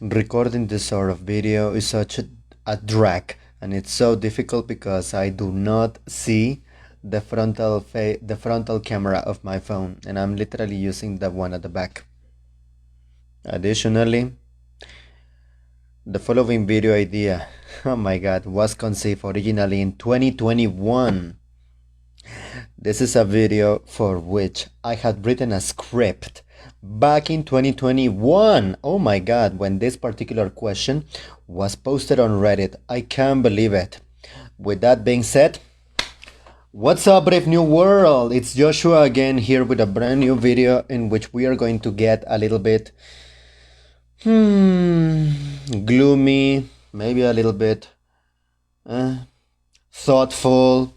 Recording this sort of video is such a drag, and it's so difficult because I do not see the frontal camera of my phone, and I'm literally using the one at the back. Additionally, the following video idea, oh my god, was conceived originally in 2021. This is a video for which I had written a script back in 2021. Oh my god, when this particular question was posted on Reddit. I can't believe it. With that being said, what's up, Brave New World? It's Joshua again here with a brand new video in which we are going to get a little bit gloomy, maybe a little bit thoughtful.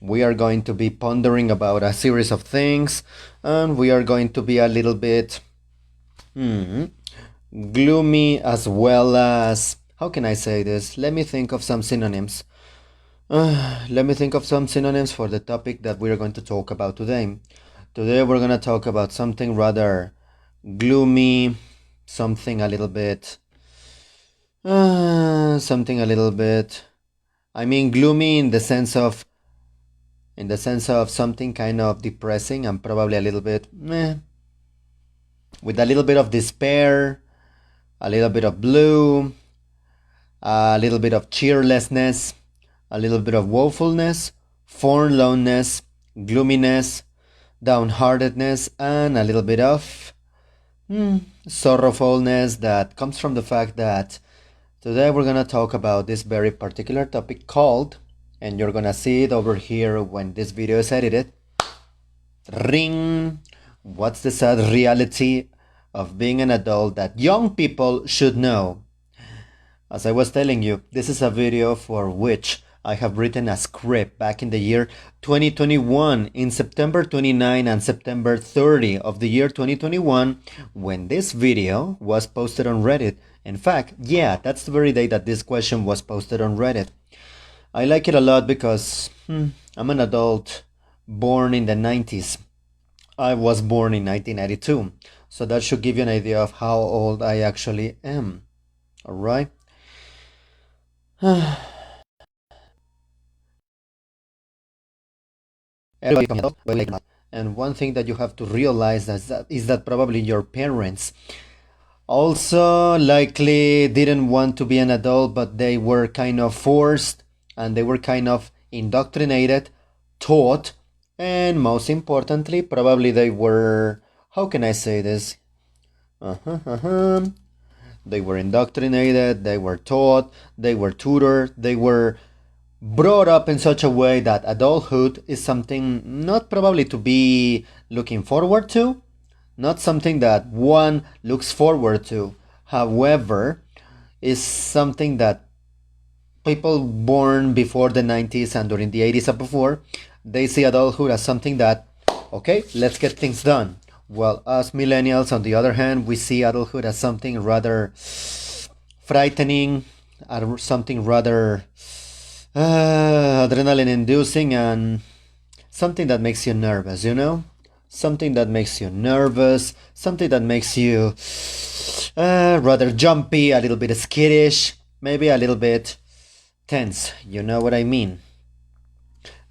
We are going to be pondering about a series of things, and we are going to be a little bit gloomy, as well as, how can I say this? Let me think of some synonyms. Let me think of some synonyms for the topic that we are going to talk about today. Today we're going to talk about something rather gloomy, something a little bit, I mean gloomy in the sense of something kind of depressing and probably a little bit with a little bit of despair, a little bit of blue, a little bit of cheerlessness, a little bit of woefulness, forlornness, gloominess, downheartedness, and a little bit of sorrowfulness that comes from the fact that today we're going to talk about this very particular topic called, and you're gonna see it over here when this video is edited, ring, what's the sad reality of being an adult that young people should know? As I was telling you, this is a video for which I have written a script back in the year 2021, in September 29 and September 30 of the year 2021, when this video was posted on Reddit. In fact, yeah, that's the very day that this question was posted on Reddit. I like it a lot because I'm an adult born in the 90s. I was born in 1992, so that should give you an idea of how old I actually am. Alright? And one thing that you have to realize is that probably your parents also likely didn't want to be an adult, but they were kind of forced, and they were kind of indoctrinated, taught, and most importantly, probably they were, how can I say this? They were indoctrinated, they were taught, they were tutored, they were brought up in such a way that adulthood is something not probably to be looking forward to, not something that one looks forward to. However, is something that people born before the 90s and during the 80s and before, they see adulthood as something that, okay, let's get things done. Well, us millennials, on the other hand, we see adulthood as something rather frightening, something rather adrenaline inducing, and something that makes you nervous, you know? Something that makes you nervous, something that makes you rather jumpy, a little bit skittish, maybe a little bit tense, you know what I mean?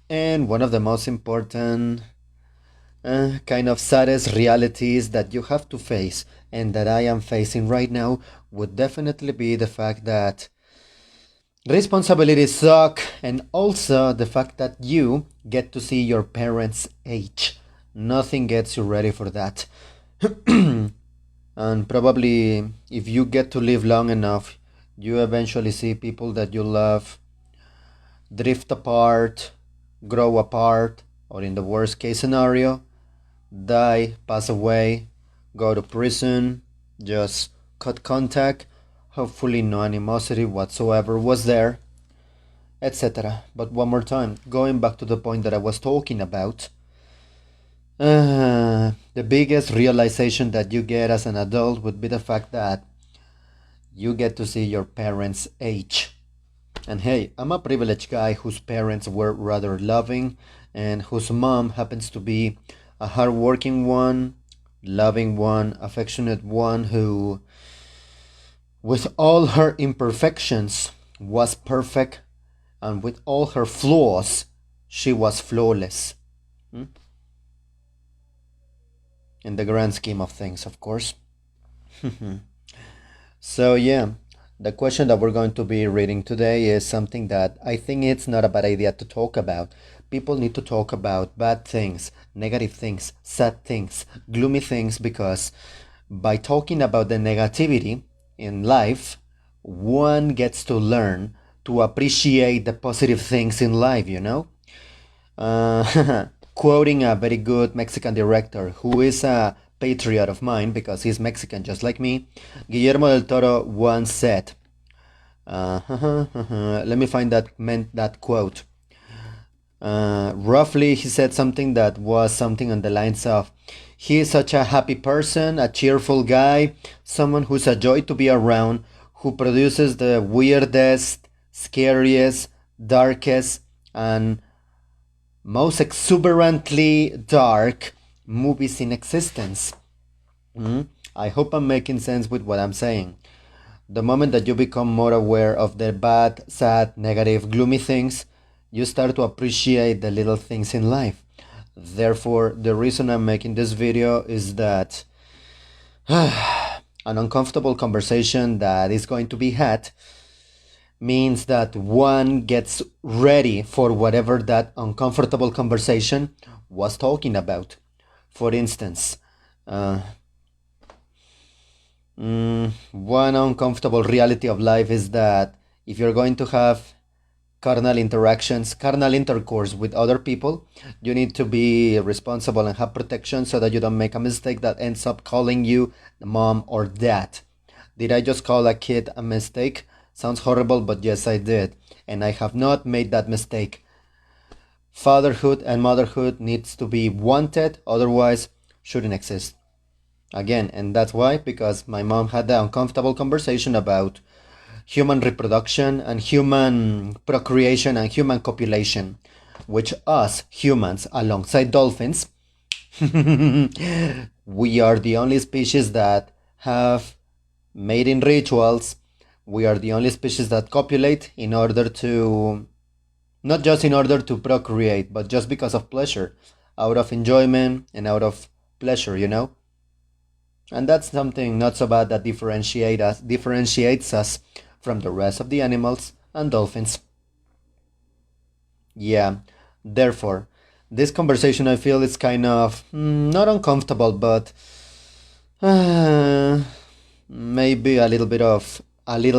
And one of the most important kind of saddest realities that you have to face, and that I am facing right now, would definitely be the fact that responsibilities suck, and also the fact that you get to see your parents age. Nothing gets you ready for that. And probably if you get to live long enough, you eventually see people that you love drift apart, grow apart, or in the worst case scenario, die, pass away, go to prison, just cut contact, hopefully no animosity whatsoever was there, etc. But one more time, going back to the point that I was talking about, the biggest realization that you get as an adult would be the fact that you get to see your parents age. And hey, I'm a privileged guy whose parents were rather loving, and whose mom happens to be a hardworking one, loving one, affectionate one, who with all her imperfections, was perfect, and with all her flaws, she was flawless. In the grand scheme of things, of course. So yeah, the question that we're going to be reading today is something that I think it's not a bad idea to talk about. People need to talk about bad things, negative things, sad things, gloomy things, because by talking about the negativity in life, one gets to learn to appreciate the positive things in life, you know? Quoting a very good Mexican director who is a patriot of mine because he's Mexican just like me, Guillermo del Toro once said, let me find that quote. Roughly, he said something that was something on the lines of, he is such a happy person, a cheerful guy, someone who's a joy to be around, who produces the weirdest, scariest, darkest, and most exuberantly dark movies in existence. I hope I'm making sense with what I'm saying. The moment that you become more aware of the bad, sad, negative, gloomy things, you start to appreciate the little things in life. Therefore, the reason I'm making this video is that an uncomfortable conversation that is going to be had means that one gets ready for whatever that uncomfortable conversation was talking about. For instance, one uncomfortable reality of life is that if you're going to have carnal intercourse with other people, you need to be responsible and have protection so that you don't make a mistake that ends up calling you mom or dad. Did I just call a kid a mistake? Sounds horrible, but yes, I did. And I have not made that mistake. Fatherhood and motherhood needs to be wanted, otherwise shouldn't exist. Again, and that's why, because my mom had the uncomfortable conversation about human reproduction and human procreation and human copulation, which us humans, alongside dolphins, we are the only species that have mating rituals. We are the only species that copulate in order to, not just in order to procreate, but just because of pleasure, out of enjoyment and out of pleasure, you know? And that's something not so bad that differentiates us from the rest of the animals and dolphins. Yeah, therefore, this conversation I feel is kind of not uncomfortable, but maybe a little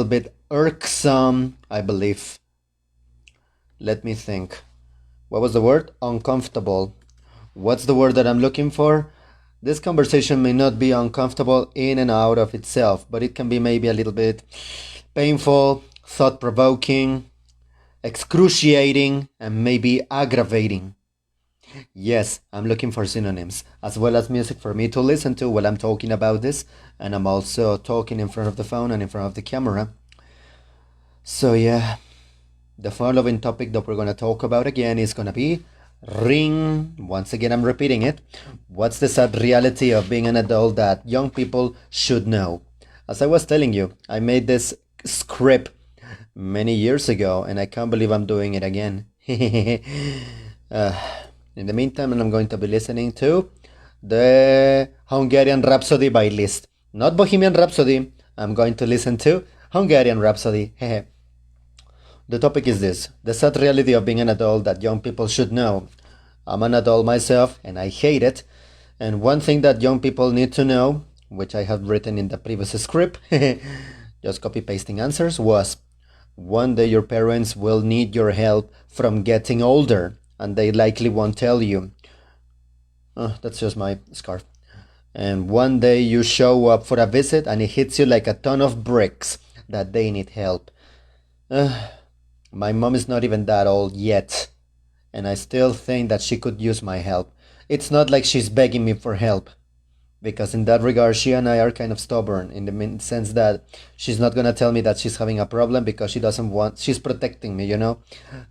bit irksome, I believe. Let me think. What was the word? Uncomfortable. What's the word that I'm looking for? This conversation may not be uncomfortable in and out of itself, but it can be maybe a little bit painful, thought-provoking, excruciating, and maybe aggravating. Yes, I'm looking for synonyms, as well as music for me to listen to while I'm talking about this, and I'm also talking in front of the phone and in front of the camera. So yeah, the following topic that we're going to talk about again is going to be ring. Once again, I'm repeating it. What's the sad reality of being an adult that young people should know? As I was telling you, I made this script many years ago, and I can't believe I'm doing it again. In the meantime, I'm going to be listening to the Hungarian Rhapsody by Liszt. Not Bohemian Rhapsody. I'm going to listen to Hungarian Rhapsody. The topic is this: the sad reality of being an adult that young people should know. I'm an adult myself, and I hate it. And one thing that young people need to know, which I have written in the previous script, just copy-pasting answers, was one day your parents will need your help from getting older, and they likely won't tell you. That's just my scarf. And one day you show up for a visit, and it hits you like a ton of bricks that they need help. My mom is not even that old yet, and I still think that she could use my help. It's not like she's begging me for help, because in that regard, she and I are kind of stubborn in the sense that she's not gonna tell me that she's having a problem because she's protecting me, you know?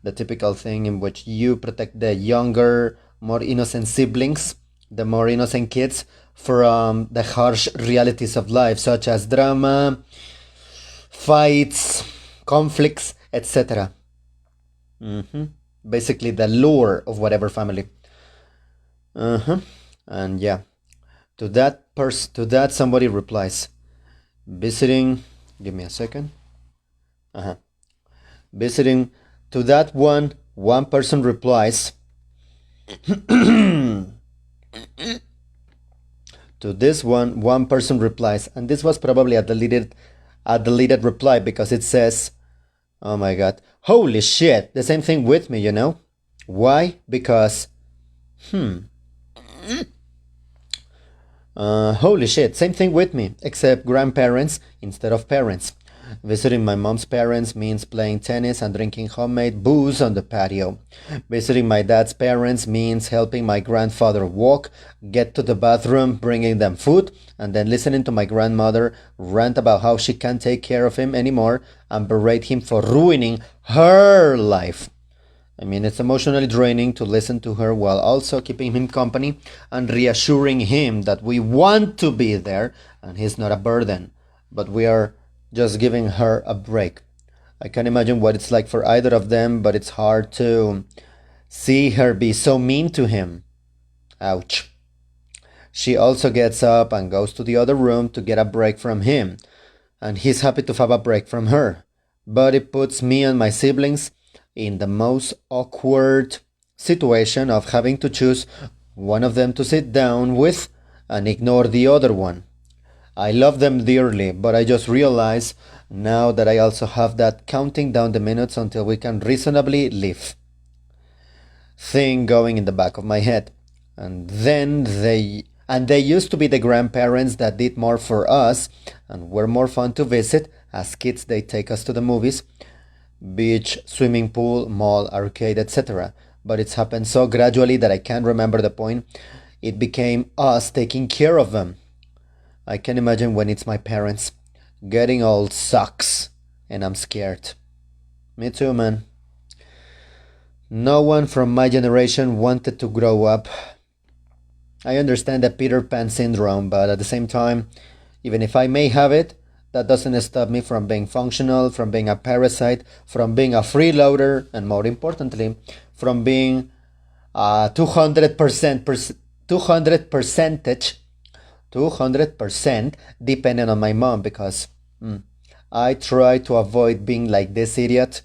The typical thing in which you protect the younger, more innocent siblings, the more innocent kids, from the harsh realities of life, such as drama, fights, conflicts, etc. Basically the lure of whatever family. And yeah, to that somebody replies, visiting, give me a second. Visiting, to that one person replies, to this one person replies, and this was probably a deleted reply because it says, oh my god, holy shit, the same thing with me, you know? Why? Because, holy shit, same thing with me, except grandparents instead of parents. Visiting my mom's parents means playing tennis and drinking homemade booze on the patio. Visiting my dad's parents means helping my grandfather walk, get to the bathroom, bringing them food, and then listening to my grandmother rant about how she can't take care of him anymore and berate him for ruining her life. I mean, it's emotionally draining to listen to her while also keeping him company and reassuring him that we want to be there and he's not a burden, but we are just giving her a break. I can't imagine what it's like for either of them, but it's hard to see her be so mean to him. Ouch. She also gets up and goes to the other room to get a break from him, and he's happy to have a break from her. But it puts me and my siblings in the most awkward situation of having to choose one of them to sit down with and ignore the other one. I love them dearly, but I just realize now that I also have that counting down the minutes until we can reasonably live thing going in the back of my head. And they used to be the grandparents that did more for us and were more fun to visit. As kids, they take us to the movies, beach, swimming pool, mall, arcade, etc. But it's happened so gradually that I can't remember the point. It became us taking care of them. I can imagine when it's my parents. Getting old sucks, and I'm scared. Me too, man. No one from my generation wanted to grow up. I understand the Peter Pan syndrome, but at the same time, even if I may have it, that doesn't stop me from being functional, from being a parasite, from being a freeloader, and more importantly, from being a 200% dependent on my mom, because I try to avoid being like this idiot,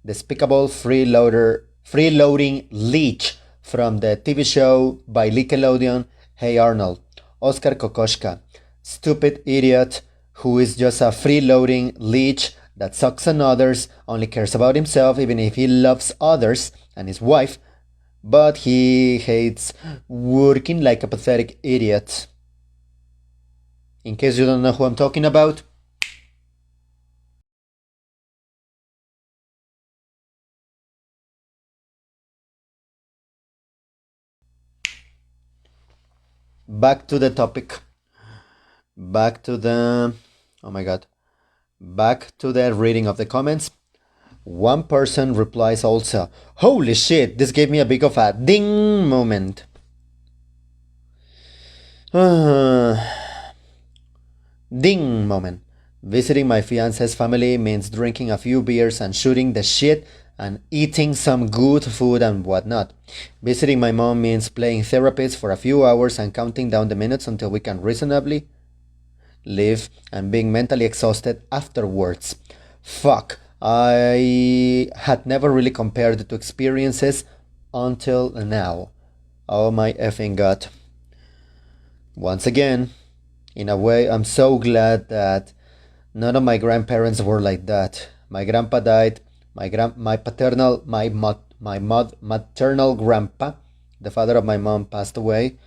despicable freeloading leech from the TV show by Nickelodeon, Hey Arnold, Oscar Kokoschka, stupid idiot who is just a freeloading leech that sucks on others, only cares about himself even if he loves others and his wife, but he hates working like a pathetic idiot. In case you don't know who I'm talking about, back to the topic. Back to the... Oh my god. Back to the reading of the comments. One person replies also, holy shit, this gave me a bit of a ding moment. Ding moment. Visiting my fiance's family means drinking a few beers and shooting the shit and eating some good food and whatnot. Visiting my mom means playing therapist for a few hours and counting down the minutes until we can reasonably live and being mentally exhausted afterwards. Fuck, I had never really compared the two experiences until now. Oh my effing god. Once again, in a way, I'm so glad that none of my grandparents were like that. My grandpa died. My maternal grandpa, the father of my mom, passed away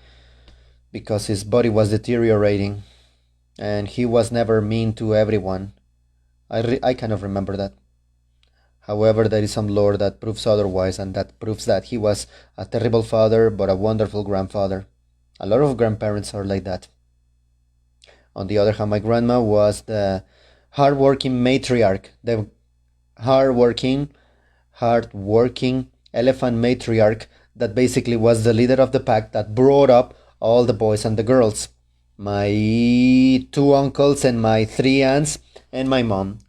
because his body was deteriorating, and he was never mean to everyone. I kind of remember that. However, there is some lore that proves otherwise, and that proves that he was a terrible father but a wonderful grandfather. A lot of grandparents are like that. On the other hand, my grandma was the hardworking matriarch, the hardworking elephant matriarch that basically was the leader of the pack that brought up all the boys and the girls. My 2 uncles and my 3 aunts and my mom.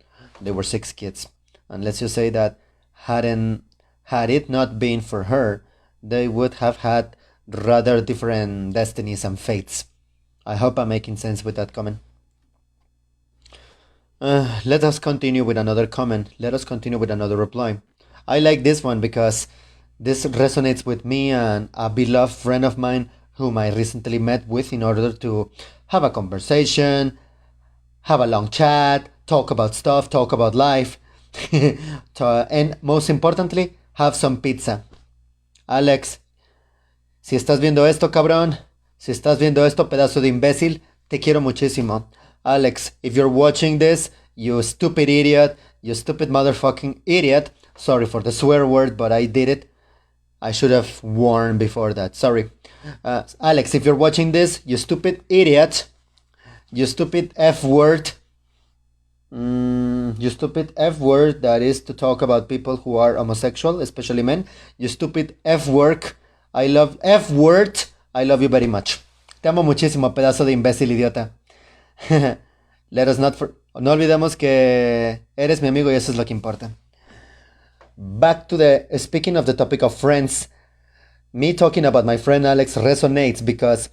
They were 6 kids. And let's just say that had it not been for her, they would have had rather different destinies and fates. I hope I'm making sense with that comment. Let us continue with another comment. Let us continue with another reply. I like this one because this resonates with me and a beloved friend of mine whom I recently met with in order to have a conversation, have a long chat, talk about stuff, talk about life, and most importantly, have some pizza. Alex, si estás viendo esto, cabrón, si estás viendo esto, pedazo de imbécil, te quiero muchísimo. Alex, if you're watching this, you stupid idiot, you stupid motherfucking idiot. Sorry for the swear word, but I did it. I should have warned before that. Sorry. Alex, if you're watching this, you stupid idiot, you stupid F word. You stupid F word, that is to talk about people who are homosexual, especially men. You stupid F word. I love F word. I love you very much. Te amo muchísimo, pedazo de imbécil idiota. Let us not no olvidemos que eres mi amigo y eso es lo que importa. Back to the speaking of the topic of friends, me talking about my friend Alex resonates because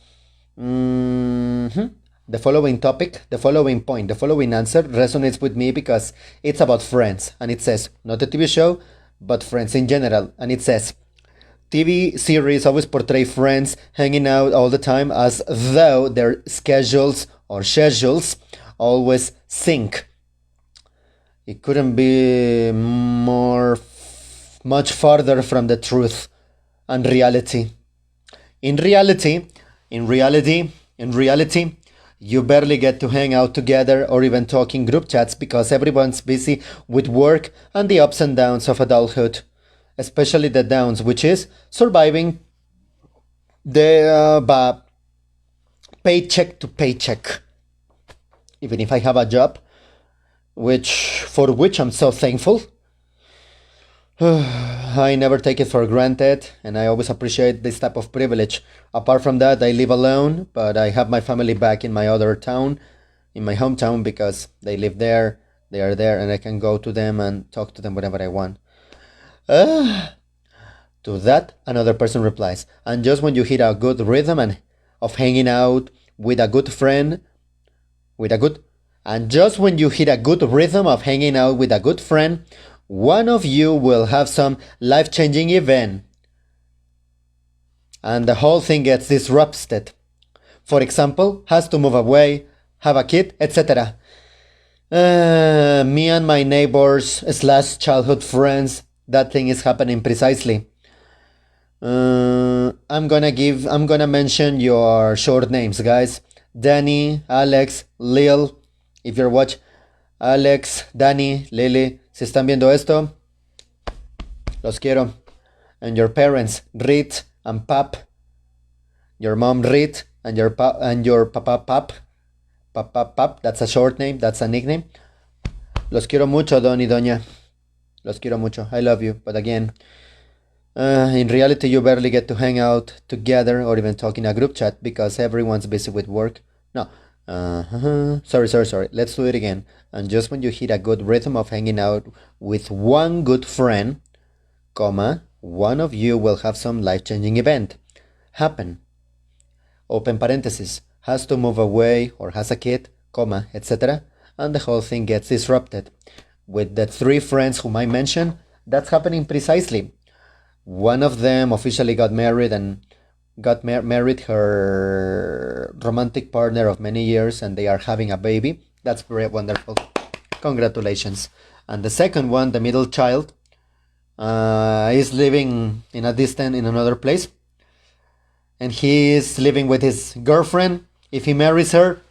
the following topic, the following point, the following answer resonates with me because it's about friends, and it says not a TV show but friends in general, and it says TV series always portray friends hanging out all the time as though their schedules always sync. It couldn't be much farther from the truth and reality. In reality, you barely get to hang out together or even talk in group chats because everyone's busy with work and the ups and downs of adulthood. Especially the downs, which is surviving the paycheck to paycheck. Even if I have a job, for which I'm so thankful, I never take it for granted, and I always appreciate this type of privilege. Apart from that, I live alone, but I have my family back in my other town, in my hometown, because they live there, they are there, and I can go to them and talk to them whenever I want. To that, another person replies, and just when you hit a good rhythm of hanging out with a good friend, one of you will have some life-changing event, and the whole thing gets disrupted. For example, has to move away, have a kid, etc. Me and my neighbors / childhood friends, that thing is happening precisely. I'm gonna mention your short names, guys. Danny, Alex, Lil. If you're watching, Alex, Danny, Lily, si están viendo esto, los quiero. And your parents, Rit and Pap. Your mom, Rit, and your papa, Pap. Pap, that's a short name, that's a nickname. Los quiero mucho, Don y Doña. Los quiero mucho. I love you. But again, in reality, you barely get to hang out together or even talk in a group chat because everyone's busy with work. No. Sorry. Let's do it again. And just when you hit a good rhythm of hanging out with one good friend, one of you will have some life-changing event happen. Open parenthesis. Has to move away or has a kid, etc. And the whole thing gets disrupted. With the 3 friends whom I mentioned, that's happening precisely. One of them officially got married and married her romantic partner of many years, and they are having a baby. That's very wonderful. Congratulations. And the second one, the middle child, is living in another place, and he is living with his girlfriend. If he marries her,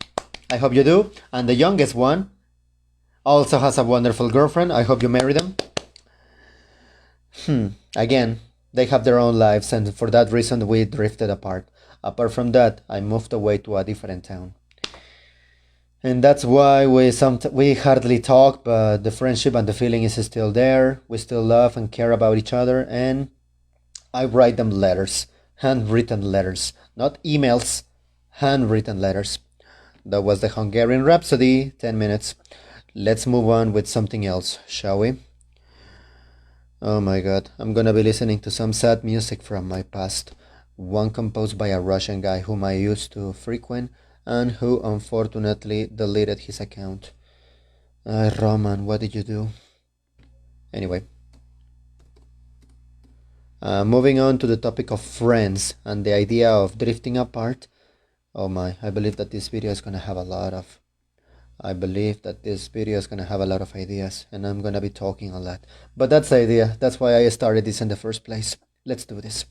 I hope you do. And the youngest one also has a wonderful girlfriend. I hope you marry them. Again, they have their own lives, and for that reason we drifted apart. Apart from that, I moved away to a different town. And that's why we hardly talk, but the friendship and the feeling is still there. We still love and care about each other, and I write them letters, handwritten letters, not emails, handwritten letters. That was the Hungarian Rhapsody, 10 minutes. Let's move on with something else, shall we? Oh my god, I'm gonna be listening to some sad music from my past. One composed by a Russian guy whom I used to frequent and who unfortunately deleted his account. Roman, what did you do? Anyway. Moving on to the topic of friends and the idea of drifting apart. Oh my, I believe that this video is gonna have a lot of ideas, and I'm gonna be talking a lot. But that's the idea. That's why I started this in the first place. Let's do this.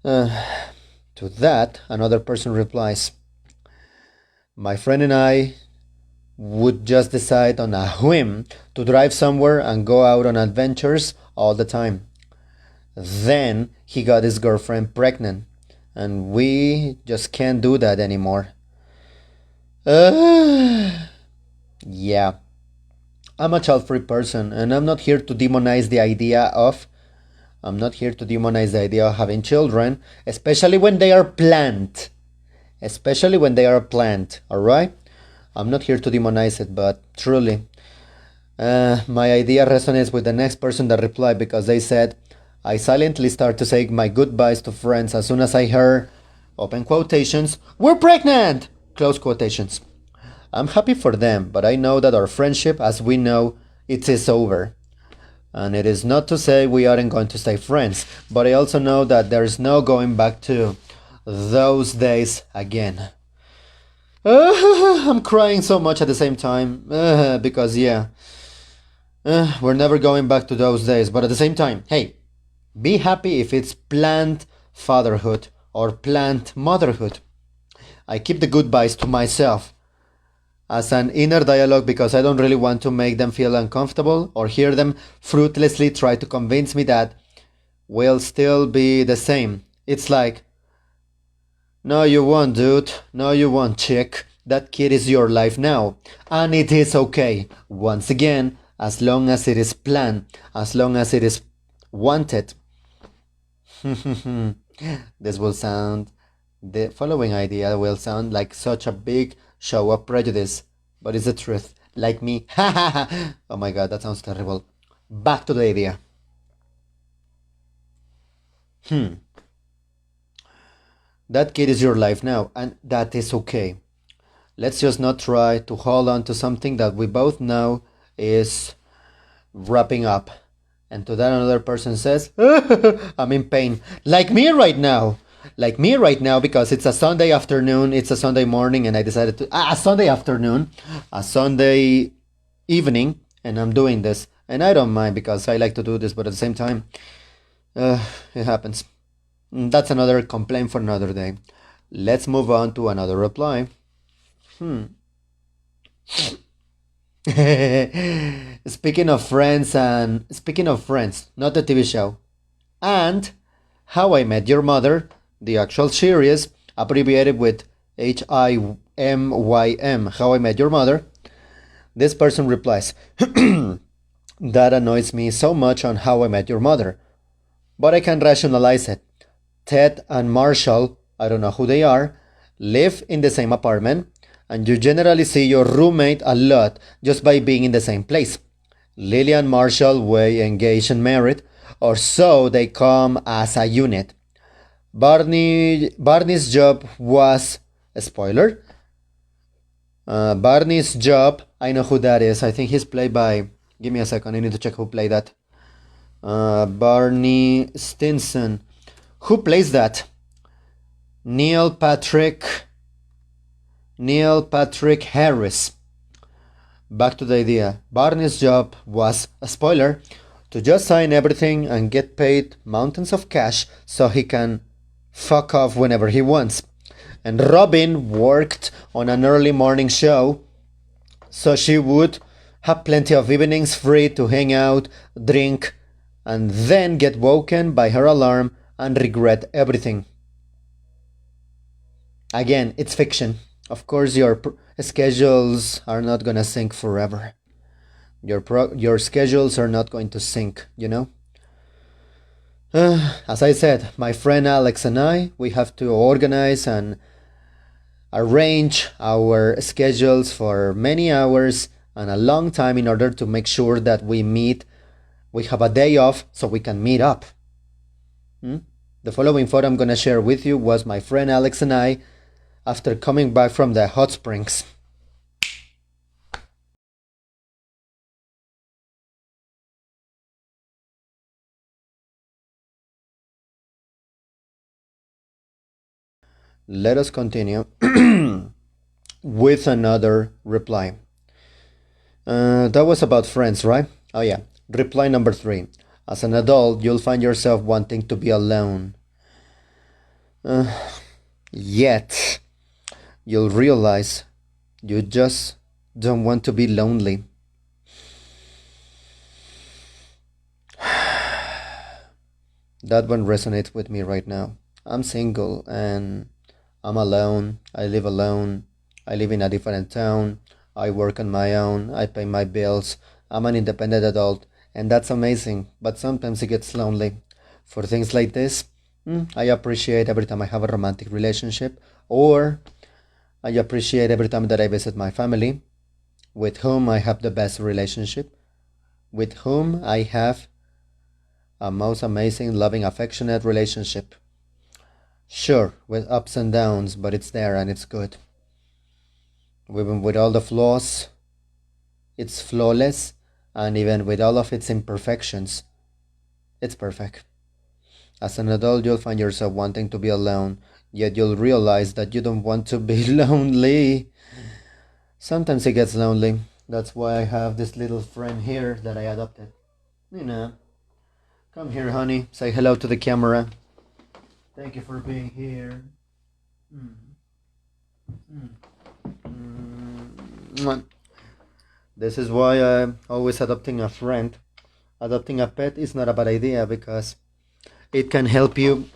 To that, another person replies, my friend and I would just decide on a whim to drive somewhere and go out on adventures all the time. Then he got his girlfriend pregnant, and we just can't do that anymore. Yeah, I'm a child-free person, and I'm not here to demonize the idea of having children, especially when they are planned. Alright? I'm not here to demonize it, but truly, my idea resonates with the next person that replied, because they said, I silently start to say my goodbyes to friends as soon as I heard, open quotations, we're pregnant, close quotations. I'm happy for them, but I know that our friendship, as we know, it is over. And it is not to say we aren't going to stay friends, but I also know that there's no going back to those days again. I'm crying so much at the same time, because yeah, we're never going back to those days, but at the same time, hey, be happy if it's planned fatherhood or planned motherhood. I keep the goodbyes to myself as an inner dialogue because I don't really want to make them feel uncomfortable or hear them fruitlessly try to convince me that we'll still be the same. It's like, no you won't, dude, no you won't, chick, that kid is your life now, and it is okay, once again, as long as it is planned, as long as it is wanted. The following idea will sound like such a big show of prejudice, but it's the truth. Like me. Oh my god, that sounds terrible. Back to the idea. That kid is your life now, and that is okay. Let's just not try to hold on to something that we both know is wrapping up. And to that another person says, I'm in pain. Like me right now, because it's a Sunday afternoon, it's a Sunday morning, and I decided to, a Sunday evening, and I'm doing this. And I don't mind because I like to do this, but at the same time, it happens. That's another complaint for another day. Let's move on to another reply. Speaking of friends, not the TV show, and How I Met Your Mother, the actual series, abbreviated with HIMYM, How I Met Your Mother, this person replies, that annoys me so much on How I Met Your Mother, but I can rationalize it. Ted and Marshall, I don't know who they are, live in the same apartment, and you generally see your roommate a lot just by being in the same place. Lily and Marshall were engaged and married, or so they come as a unit. Barney's job was a spoiler. Barney's job, I know who that is. I think he's played by, give me a second, I need to check who played that. Barney Stinson. Who plays that? Neil Patrick Harris. Back to the idea. Barney's job was, a spoiler, to just sign everything and get paid mountains of cash so he can fuck off whenever he wants. And Robin worked on an early morning show so she would have plenty of evenings free to hang out, drink, and then get woken by her alarm and regret everything. Again, it's fiction. Of course, your schedules are not gonna sync forever. Your schedules are not going to sync, you know? As I said, my friend Alex and I, we have to organize and arrange our schedules for many hours and a long time in order to make sure that we have a day off so we can meet up. The following photo I'm going to share with you was my friend Alex and I after coming back from the hot springs. Let us continue with another reply. That was about friends, right? Oh yeah. Reply number 3. As an adult, you'll find yourself wanting to be alone. Yet, you'll realize you just don't want to be lonely. That one resonates with me right now. I'm single and I'm alone. I live alone. I live in a different town. I work on my own. I pay my bills. I'm an independent adult, and that's amazing, but sometimes it gets lonely. For things like this, I appreciate every time I have a romantic relationship, or I appreciate every time that I visit my family, with whom I have the best relationship, with whom I have a most amazing, loving, affectionate relationship. Sure, with ups and downs, but it's there and it's good. Even with all the flaws, it's flawless, and even with all of its imperfections, it's perfect. As an adult, you'll find yourself wanting to be alone, yet you'll realize that you don't want to be lonely. Sometimes it gets lonely. That's why I have this little friend here that I adopted. Come here, honey. Say hello to the camera. Thank you for being here. This is why I'm always adopting a friend. Adopting a pet is not a bad idea because it can help you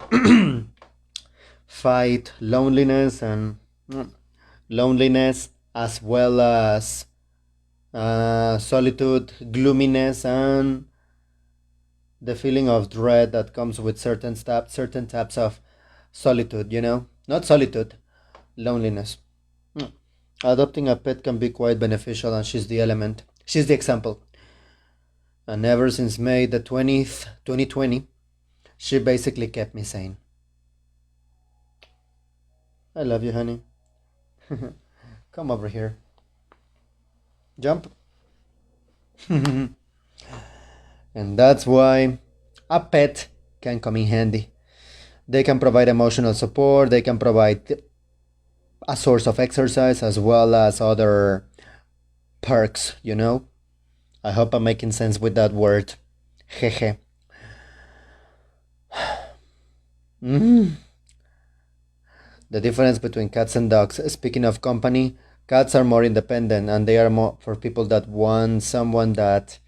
fight loneliness as well as solitude, gloominess, and the feeling of dread that comes with certain types of solitude, not solitude, loneliness. Adopting a pet can be quite beneficial, and she's the example. And ever since May the 20th 2020, she basically kept me sane. I love you, honey. Come over here. Jump. And that's why a pet can come in handy. They can provide emotional support, they can provide a source of exercise as well as other perks, I hope I'm making sense with that word. Jeje. The difference between cats and dogs. Speaking of company, cats are more independent and they are more for people that want someone that,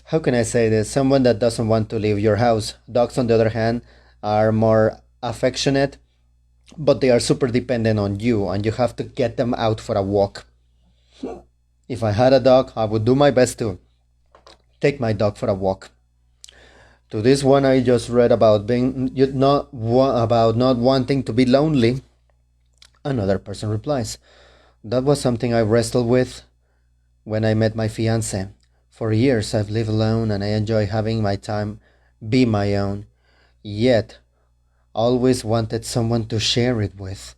how can I say this? Someone that doesn't want to leave your house. Dogs, on the other hand, are more affectionate, but they are super dependent on you and you have to get them out for a walk. If I had a dog, I would do my best to take my dog for a walk. To this one I just read about not wanting to be lonely, another person replies, that was something I wrestled with when I met my fiancé. For years I've lived alone and I enjoy having my time be my own, yet always wanted someone to share it with.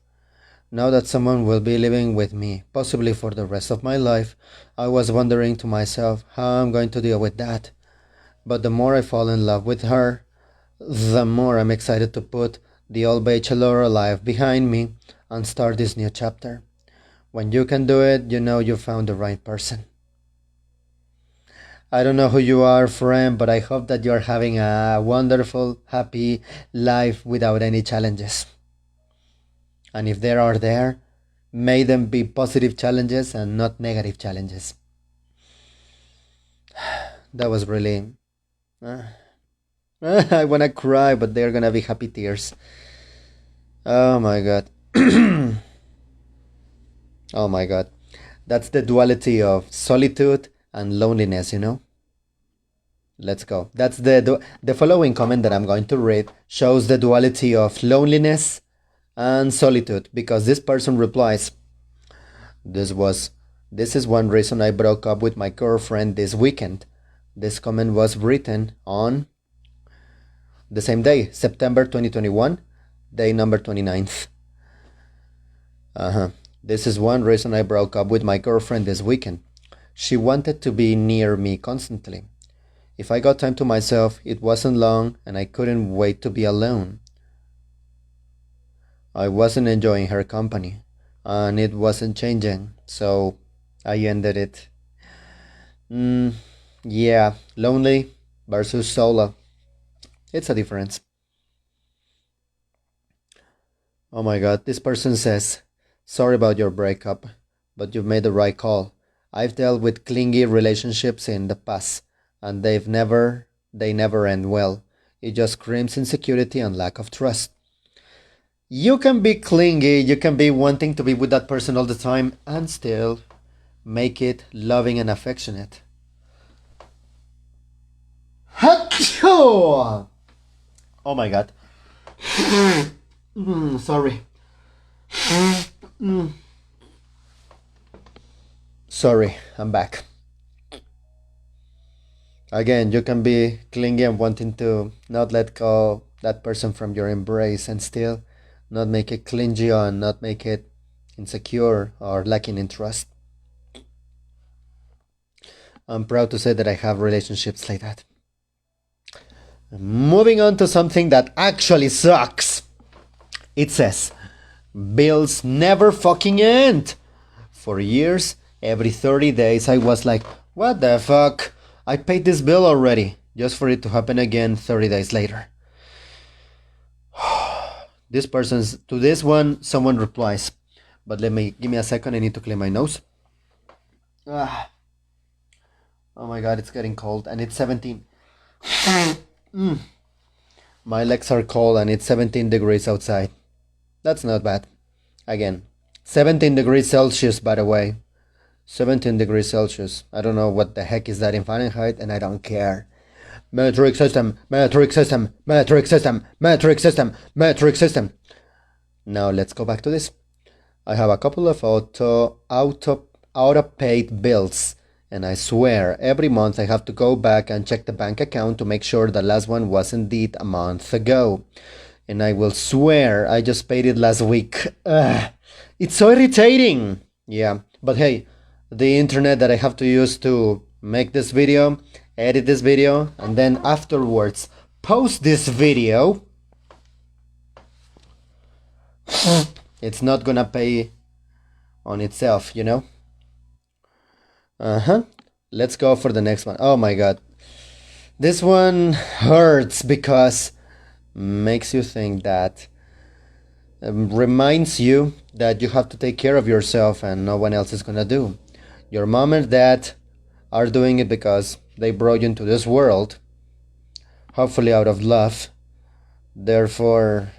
Now that someone will be living with me, possibly for the rest of my life, I was wondering to myself how I'm going to deal with that. But the more I fall in love with her, the more I'm excited to put the old bachelor life behind me and start this new chapter. When you can do it, you know you found the right person. I don't know who you are, friend, but I hope that you're having a wonderful, happy life without any challenges. And if there are may them be positive challenges and not negative challenges. That was really... I wanna cry, but they're gonna be happy tears. Oh my god. Oh my god. That's the duality of solitude and loneliness, Let's go. The following comment that I'm going to read shows the duality of loneliness and solitude, because this person replies, this is one reason I broke up with my girlfriend this weekend. This comment was written on the same day, September 2021, day number 29th. This is one reason I broke up with my girlfriend this weekend. She wanted to be near me constantly. If I got time to myself, it wasn't long and I couldn't wait to be alone. I wasn't enjoying her company and it wasn't changing, so I ended it. Yeah, lonely versus solo. It's a difference. Oh my god, this person says, sorry about your breakup, but you've made the right call. I've dealt with clingy relationships in the past, and they never end well. It just screams insecurity and lack of trust. You can be clingy, you can be wanting to be with that person all the time, and still make it loving and affectionate. Oh my god. Sorry. Sorry, I'm back. Again, you can be clingy and wanting to not let go that person from your embrace and still not make it clingy or not make it insecure or lacking in trust. I'm proud to say that I have relationships like that. Moving on to something that actually sucks. It says, bills never fucking end. For years, every 30 days I was like, what the fuck? I paid this bill already, just for it to happen again 30 days later. To this one, someone replies, but give me a second, I need to clean my nose. Oh my god, it's getting cold and it's 17. My legs are cold and it's 17 degrees outside. That's not bad. Again, 17 degrees Celsius, by the way. 17 degrees Celsius. I don't know what the heck is that in Fahrenheit and I don't care. Metric system, metric system, metric system, metric system, metric system. Now let's go back to this. I have a couple of auto-paid bills. And I swear, every month I have to go back and check the bank account to make sure the last one was indeed a month ago. And I will swear I just paid it last week. It's so irritating. Yeah, but hey, the internet that I have to use to make this video, edit this video, and then afterwards post this video, it's not gonna pay on itself, you know? Let's go for the next one. Oh my god. This one hurts because makes you think that reminds you that you have to take care of yourself and no one else is gonna do. Your mom and dad are doing it because they brought you into this world, hopefully out of love. Therefore,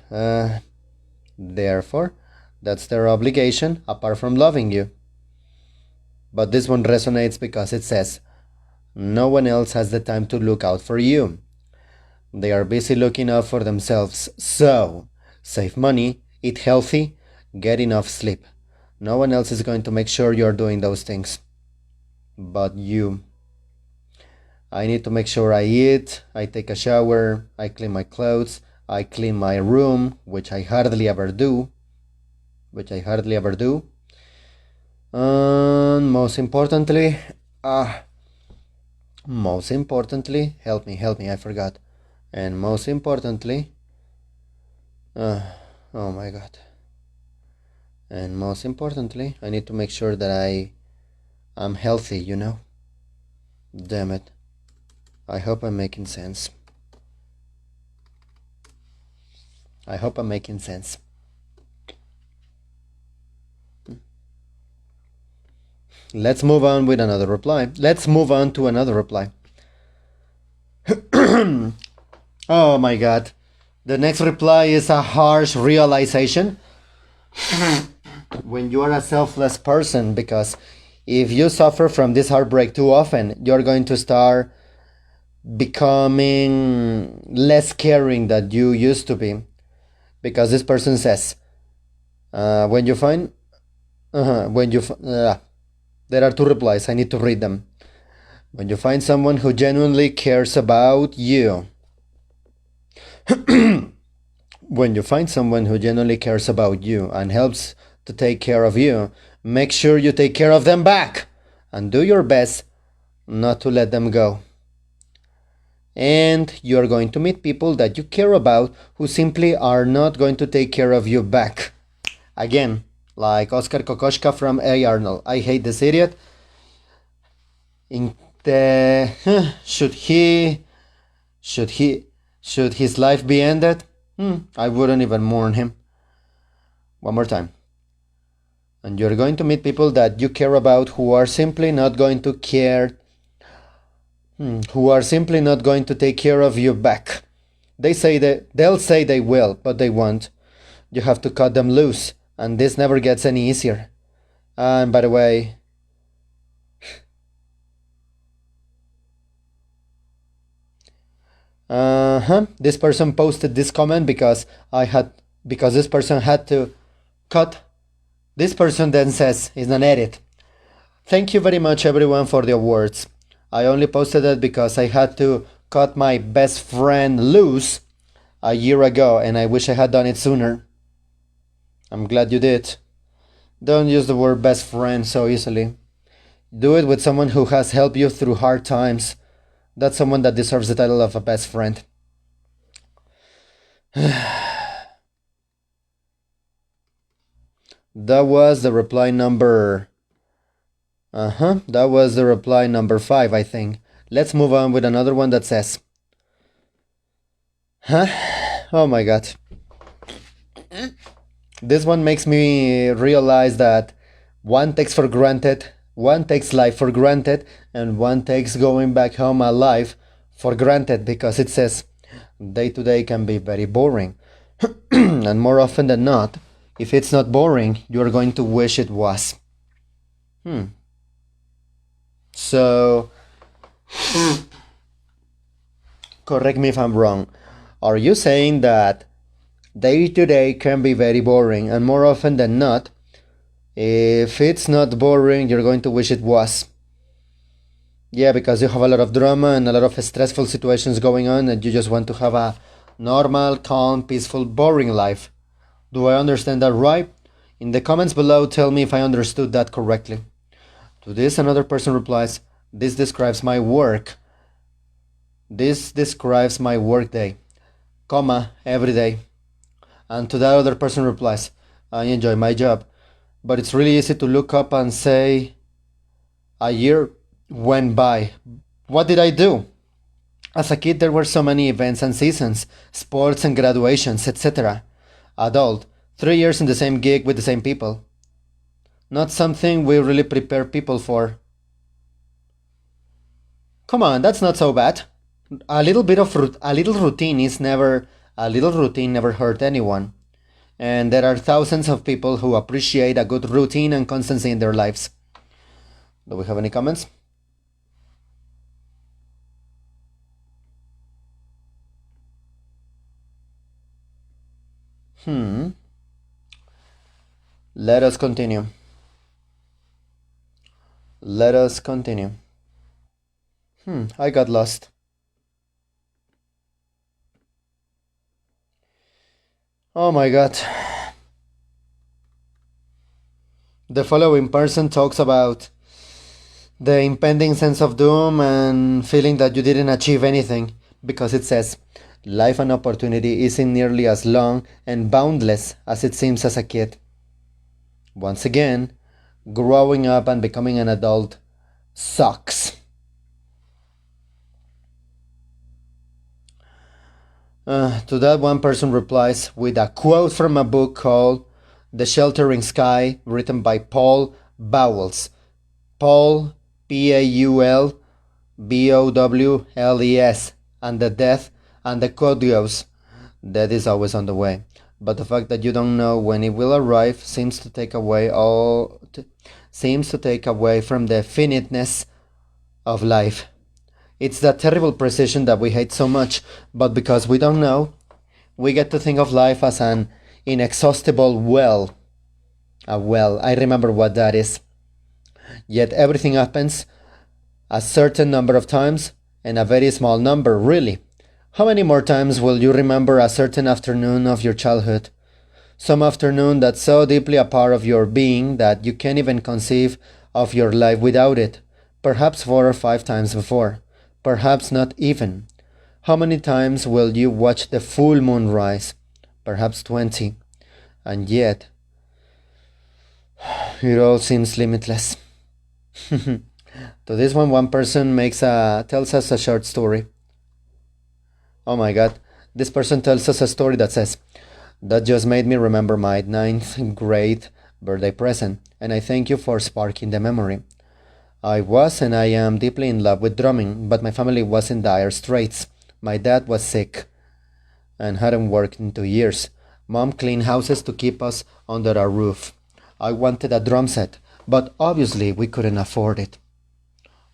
that's their obligation apart from loving you. But this one resonates because it says, no one else has the time to look out for you. They are busy looking out for themselves. So, save money, eat healthy, get enough sleep. No one else is going to make sure you're doing those things. But you. I need to make sure I eat, I take a shower, I clean my clothes, I clean my room, which I hardly ever do. And most importantly, help me, I forgot. And most importantly, oh my god. And most importantly, I need to make sure that I'm healthy, you know? Damn it. I hope I'm making sense. Let's move on to another reply. Oh my god. The next reply is a harsh realization when you are a selfless person, because if you suffer from this heartbreak too often, you're going to start becoming less caring than you used to be. Because this person says, When you find, there are two replies. I need to read them. When you find someone who genuinely cares about you. When you find someone who genuinely cares about you and helps to take care of you, make sure you take care of them back and do your best not to let them go. And you're going to meet people that you care about who simply are not going to take care of you back. Again, like Oscar Kokoschka from A. Arnold. I hate this idiot. Should his life be ended? I wouldn't even mourn him. One more time. And you're going to meet people that you care about who are simply not going to care, who are simply not going to take care of you back. They'll say they will, but they won't. You have to cut them loose, and this never gets any easier. And by the way, this person posted this comment because this person had to cut. This person then says, it's an edit. Thank you very much everyone for the awards. I only posted it because I had to cut my best friend loose a year ago and I wish I had done it sooner. I'm glad you did. Don't use the word best friend so easily. Do it with someone who has helped you through hard times. That's someone that deserves the title of a best friend. That was the reply number... That was the reply number 5, I think. Let's move on with another one that says... Oh my god. This one makes me realize that one takes life for granted, and one takes going back home alive for granted, because it says day to day can be very boring. And more often than not, if it's not boring, you're going to wish it was. So, correct me if I'm wrong. Are you saying that day to day can be very boring, and more often than not, if it's not boring, you're going to wish it was? Yeah, because you have a lot of drama and a lot of stressful situations going on, and you just want to have a normal, calm, peaceful, boring life. Do I understand that right? In the comments below, tell me if I understood that correctly. To this, another person replies, this describes my work. This describes my work day, comma, every day. And to that other person replies, I enjoy my job, but it's really easy to look up and say, a year went by. What did I do? As a kid, there were so many events and seasons, sports and graduations, etc. Adult, 3 years in the same gig with the same people. Not something we really prepare people for. Come on, that's not so bad. A little routine never hurt anyone. And there are thousands of people who appreciate a good routine and constancy in their lives. Do we have any comments? Let us continue. I got lost. Oh my god. The following person talks about the impending sense of doom and feeling that you didn't achieve anything, because it says, life and opportunity isn't nearly as long and boundless as it seems as a kid. Once again, growing up and becoming an adult sucks. To that, one person replies with a quote from a book called The Sheltering Sky, written by Paul Bowles. Paul, Paul-Bowles, and the quote goes, death is always on the way, but the fact that you don't know when it will arrive seems to take away from the finiteness of life. It's that terrible precision that we hate so much, but because we don't know, we get to think of life as an inexhaustible well. Well, I remember what that is. Yet everything happens a certain number of times and a very small number, really. How many more times will you remember a certain afternoon of your childhood? Some afternoon that's so deeply a part of your being that you can't even conceive of your life without it. Perhaps 4 or 5 times before. Perhaps not even. How many times will you watch the full moon rise? Perhaps 20. And yet, it all seems limitless. To this one person tells us a short story. Oh my god, this person tells us a story that says, "That just made me remember my 9th grade birthday present, and I thank you for sparking the memory. I was and I am deeply in love with drumming, but my family was in dire straits. My dad was sick and hadn't worked in 2 years. Mom cleaned houses to keep us under our roof. I wanted a drum set, but obviously we couldn't afford it.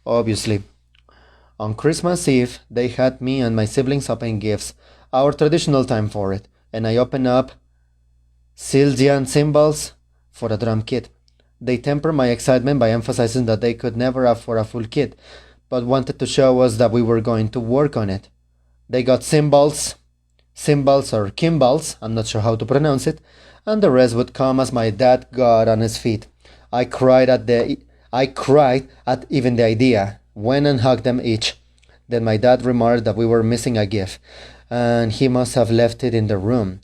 Obviously. On Christmas Eve, they had me and my siblings open gifts, our traditional time for it, and I opened up Sildian cymbals for a drum kit. They tempered my excitement by emphasizing that they could never afford a full kit, but wanted to show us that we were going to work on it. They got cymbals or kimbals, I'm not sure how to pronounce it, and the rest would come as my dad got on his feet. I cried at even the idea, went and hugged them each. Then my dad remarked that we were missing a gift, and he must have left it in the room.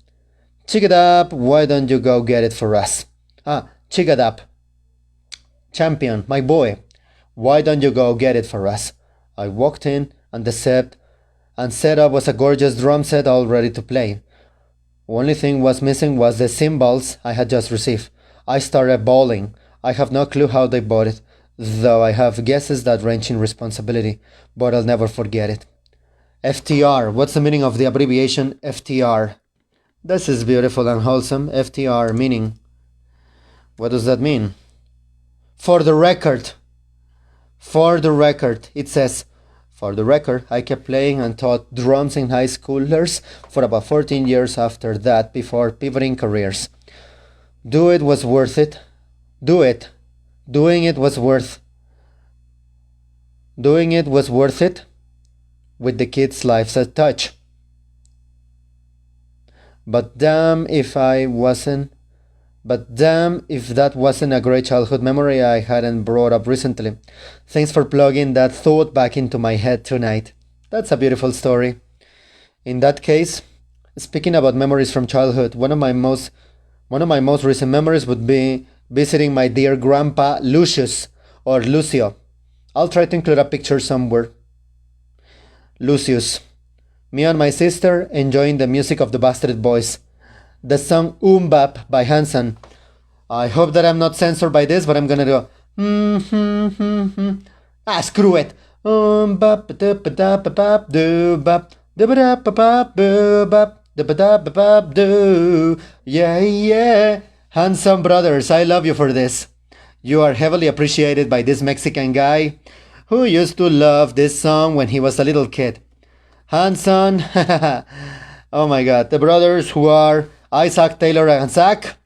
Chigadap, why don't you go get it for us? Chigadap. Champion, my boy, why don't you go get it for us? I walked in, and the set up was a gorgeous drum set all ready to play. Only thing was missing was the cymbals I had just received. I started bawling. I have no clue how they bought it, though I have guesses that range in responsibility, but I'll never forget it. FTR, what's the meaning of the abbreviation FTR? This is beautiful and wholesome. FTR meaning. What does that mean? For the record. It says, for the record, I kept playing and taught drums in high schoolers for about 14 years after that before pivoting careers. Doing it was worth it. Doing it was worth it with the kids' lives at touch. But damn if that wasn't a great childhood memory I hadn't brought up recently. Thanks for plugging that thought back into my head tonight. That's a beautiful story. In that case, speaking about memories from childhood, one of my most recent memories would be visiting my dear grandpa Lucius, or Lucio. I'll try to include a picture somewhere. Lucius. Me and my sister enjoying the music of the Bastard Boys. The song Bap by Hanson. I hope that I'm not censored by this, but I'm gonna go. Screw it. Yeah. Hanson brothers, I love you for this. You are heavily appreciated by this Mexican guy who used to love this song when he was a little kid. Hanson, oh my god, the brothers who are Isaac, Taylor, and Zach.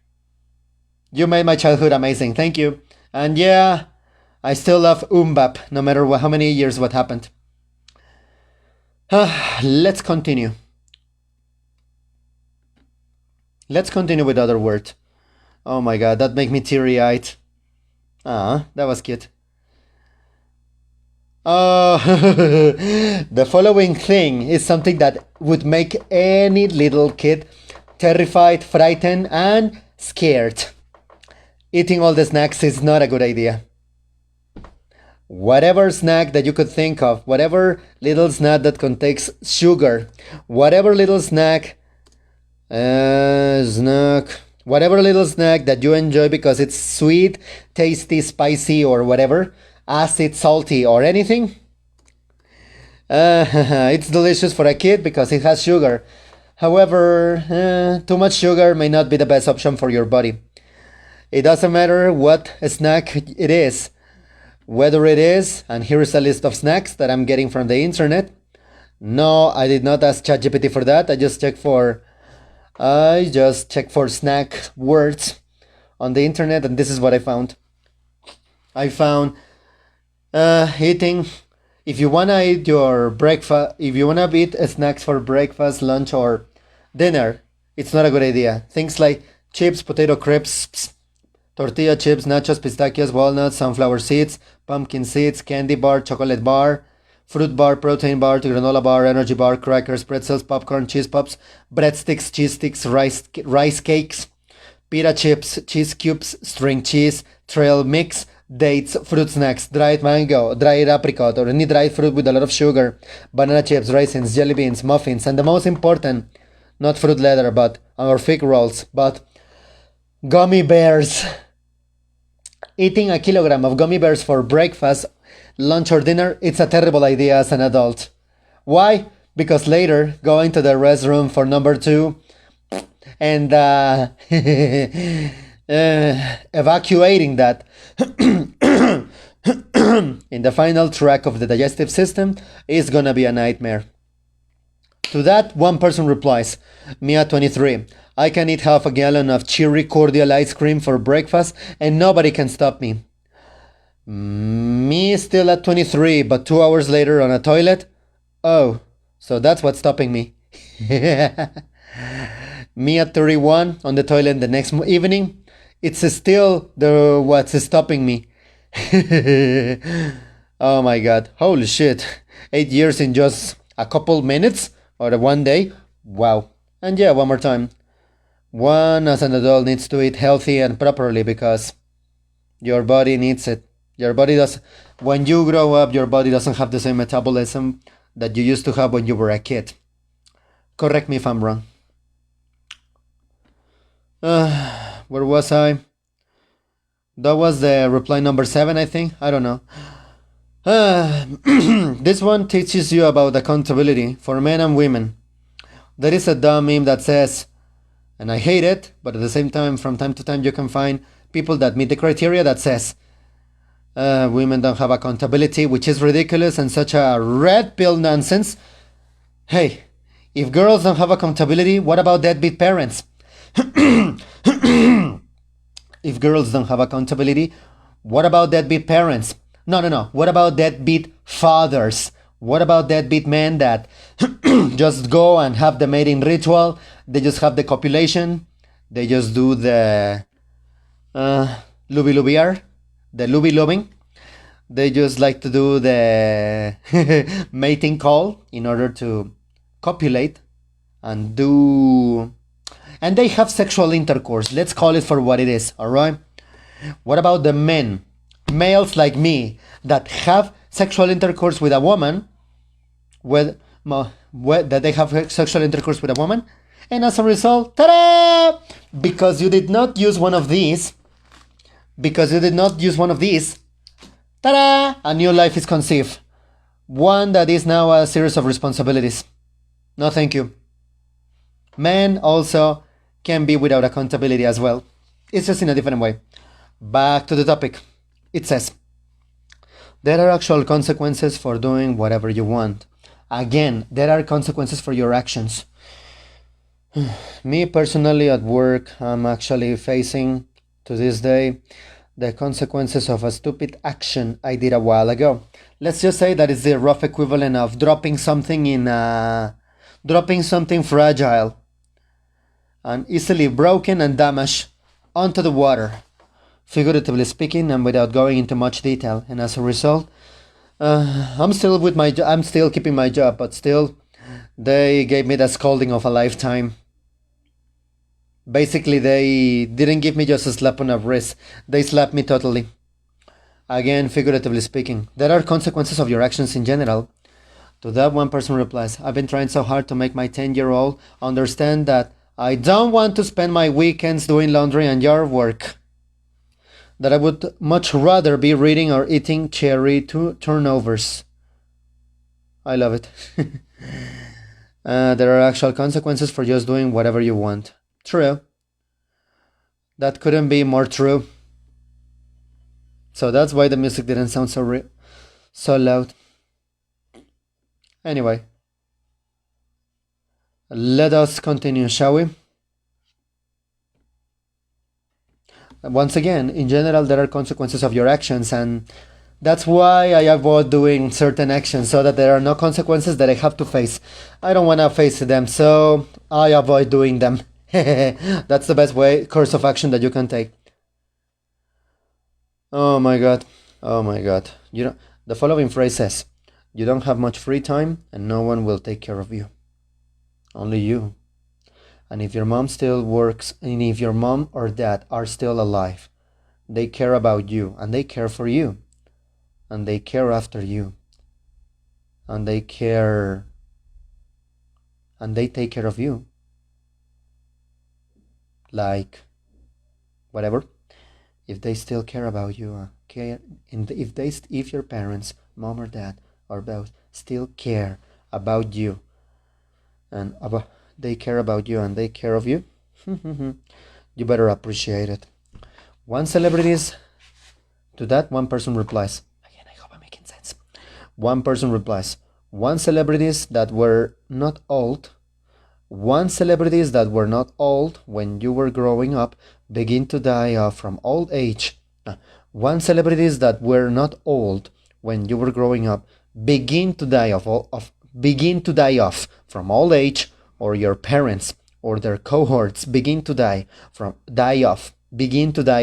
You made my childhood amazing, thank you. And yeah, I still love Bap, no matter how many years what happened. Let's continue. With other word. Oh my god, that made me teary-eyed. That was cute. The following thing is something that would make any little kid terrified, frightened, and scared. Eating all the snacks is not a good idea. Whatever snack that you could think of, whatever little snack that contains sugar, whatever little snack that you enjoy because it's sweet, tasty, spicy, or whatever, acid, salty, or anything, it's delicious for a kid because it has sugar. However, too much sugar may not be the best option for your body. It doesn't matter what snack it is, whether it is, and here is a list of snacks that I'm getting from the internet. No, I did not ask ChatGPT for that. I just checked for snack words on the internet, and this is what I found. I found eating, if you wanna eat your breakfast, if you wanna eat snacks for breakfast, lunch, or dinner, it's not a good idea. Things like chips, potato crisps, tortilla chips, nachos, pistachios, walnuts, sunflower seeds, pumpkin seeds, candy bar, chocolate bar, fruit bar, protein bar, granola bar, energy bar, crackers, pretzels, popcorn, cheese puffs, breadsticks, cheese sticks, rice cakes, pita chips, cheese cubes, string cheese, trail mix, dates, fruit snacks, dried mango, dried apricot, or any dried fruit with a lot of sugar, banana chips, raisins, jelly beans, muffins, and the most important, not fruit leather, but or fig rolls, but gummy bears. Eating a kilogram of gummy bears for breakfast, lunch, or dinner, it's a terrible idea as an adult. Why? Because later, going to the restroom for number 2 and evacuating that in the final track of the digestive system is gonna be a nightmare. To that, one person replies, Mia 23, I can eat half a gallon of cherry cordial ice cream for breakfast and nobody can stop me. Me still at 23, but 2 hours later on a toilet? Oh, so that's what's stopping me. Me at 31 on the toilet the next evening? It's still the what's stopping me. Oh my god, holy shit. 8 years in just a couple minutes? Or one day? Wow. And yeah, one more time. One as an adult needs to eat healthy and properly because your body needs it. Your body does. When you grow up, your body doesn't have the same metabolism that you used to have when you were a kid. Correct me if I'm wrong. Where was I? That was the reply number 7, I think. I don't know. This one teaches you about accountability for men and women. There is a dumb meme that says, and I hate it, but at the same time, from time to time, you can find people that meet the criteria that says, women don't have accountability, which is ridiculous and such a red pill nonsense. Hey, if girls don't have accountability, what about deadbeat parents? If girls don't have accountability, what about deadbeat parents? No. What about deadbeat fathers? What about deadbeat men that just go and have the mating ritual? They just have the copulation. They just do the lubi-lubiar, the lubi-lubbing. They just like to do the mating call in order to copulate and do... And they have sexual intercourse. Let's call it for what it is, alright? What about the men, males like me, that have sexual intercourse with a woman, that they have sexual intercourse with a woman, and as a result, ta-da! Because you did not use one of these, ta-da! A new life is conceived. One that is now a series of responsibilities. No, thank you. Men also can be without accountability as well. It's just in a different way. Back to the topic. It says, there are actual consequences for doing whatever you want. Again, there are consequences for your actions. Me personally at work, I'm actually facing, to this day, the consequences of a stupid action I did a while ago. Let's just say that it's the rough equivalent of dropping something fragile and easily broken and damaged onto the water, figuratively speaking, and without going into much detail. And as a result, I'm still keeping my job, but still, they gave me the scolding of a lifetime. Basically, they didn't give me just a slap on the wrist. They slapped me totally. Again, figuratively speaking, there are consequences of your actions in general. To that, one person replies, I've been trying so hard to make my 10-year-old understand that I don't want to spend my weekends doing laundry and yard work. That I would much rather be reading or eating cherry turnovers. I love it. There are actual consequences for just doing whatever you want. True. That couldn't be more true. So that's why the music didn't sound so loud. Anyway, let us continue, shall we? Once again, in general, there are consequences of your actions, and that's why I avoid doing certain actions, so that there are no consequences that I have to face. I don't want to face them, so I avoid doing them. That's the best course of action that you can take. Oh my god. Oh my god. The following phrase says, you don't have much free time and no one will take care of you. Only you. And if your mom still works, and if your mom or dad are still alive, they care about you and they care for you. And they care after you. And they take care of you. Like whatever. If they still care about you, if your parents, mom or dad, or both, still care about you, and they care about you and they care of you, you better appreciate it. One person replies, again, I hope I'm making sense. One person replies, one celebrities that were not old when you were growing up begin to die off from old age. One celebrities that were not old when you were growing up begin to die off from old age, or your parents or their cohorts begin to die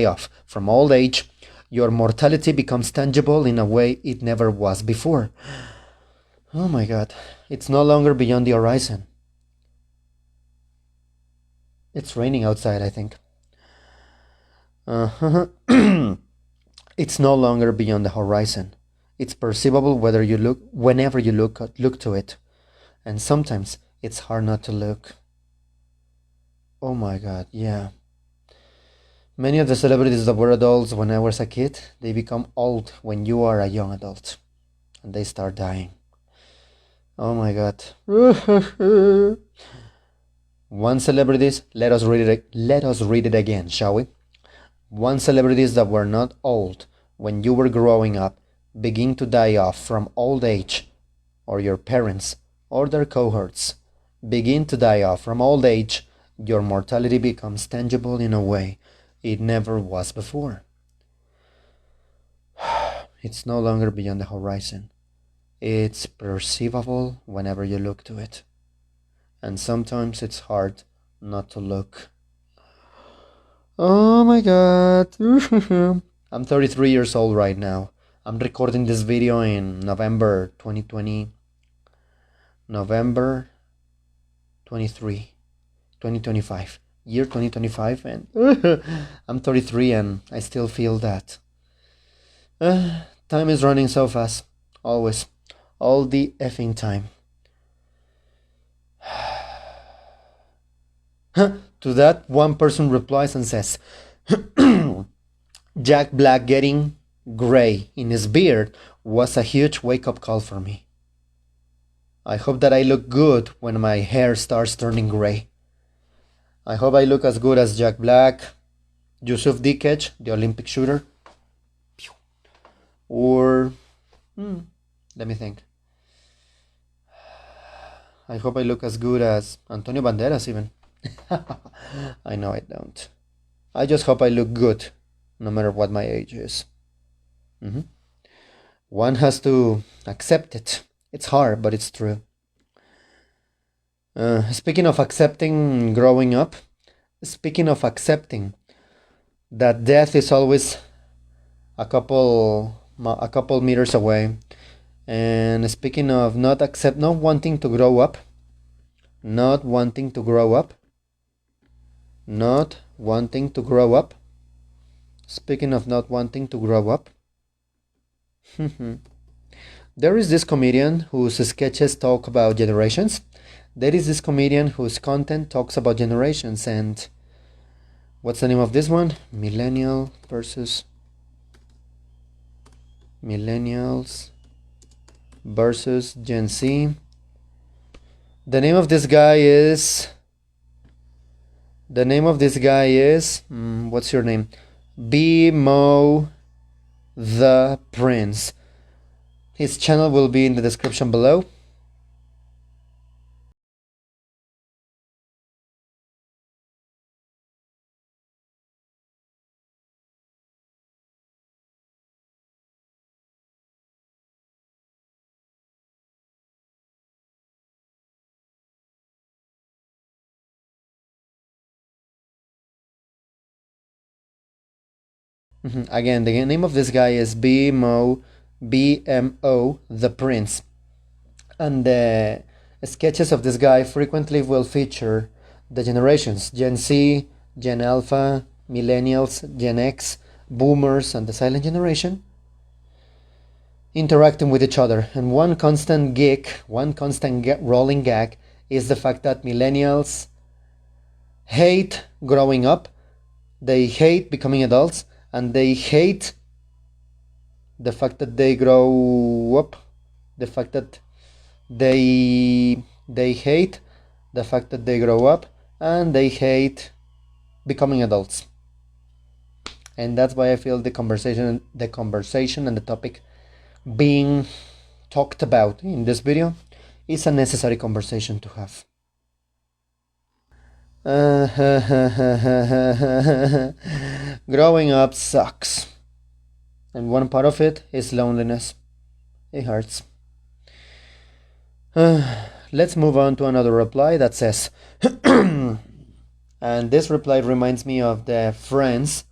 off from old age. Your mortality becomes tangible in a way it never was before. Oh my god, it's no longer beyond the horizon. It's raining outside, I think. It's no longer beyond the horizon. It's perceivable whenever you look to it. And sometimes it's hard not to look. Oh my god, yeah. Many of the celebrities that were adults when I was a kid, they become old when you are a young adult. And they start dying. Oh my god. One celebrities, let us read it again, shall we? One celebrities that were not old when you were growing up begin to die off from old age, or your parents or their cohorts begin to die off from old age. Your mortality becomes tangible in a way it never was before. It's no longer beyond the horizon. It's perceivable whenever you look to it. And sometimes it's hard not to look. Oh my god. I'm 33 years old right now. I'm recording this video in November 2020. November 23, 2025. Year 2025, and I'm 33 and I still feel that. Time is running so fast. Always. All the effing time. To that, one person replies and says, Jack Black getting gray in his beard was a huge wake-up call for me. I hope that I look good when my hair starts turning gray. I hope I look as good as Jack Black, Yusuf Dikec, the Olympic shooter, or let me think. I hope I look as good as Antonio Banderas even. I know I don't. I just hope I look good, no matter what my age is. One has to accept it. It's hard, but it's true. Speaking of accepting growing up, speaking of accepting that death is always a couple meters away, and speaking of not wanting to grow up, not wanting to grow up, speaking of not wanting to grow up, there is this comedian whose sketches talk about generations. There is this comedian whose content talks about generations, and what's the name of this one? Millennials versus Gen Z. The name of this guy is what's your name? Mo the Prince. His channel will be in the description below. Again, the name of this guy is BMO the Prince. And the sketches of this guy frequently will feature the generations: Gen Z, Gen Alpha, Millennials, Gen X, Boomers, and the Silent Generation interacting with each other. And one constant rolling gag is the fact that Millennials hate growing up, they hate becoming adults, and they hate the fact that they grow up, the fact that they hate the fact that they grow up, and they hate becoming adults. And that's why I feel the conversation and the topic being talked about in this video is a necessary conversation to have. Growing up sucks, and one part of it is loneliness. It hurts. Let's move on to another reply that says, and this reply reminds me of the friends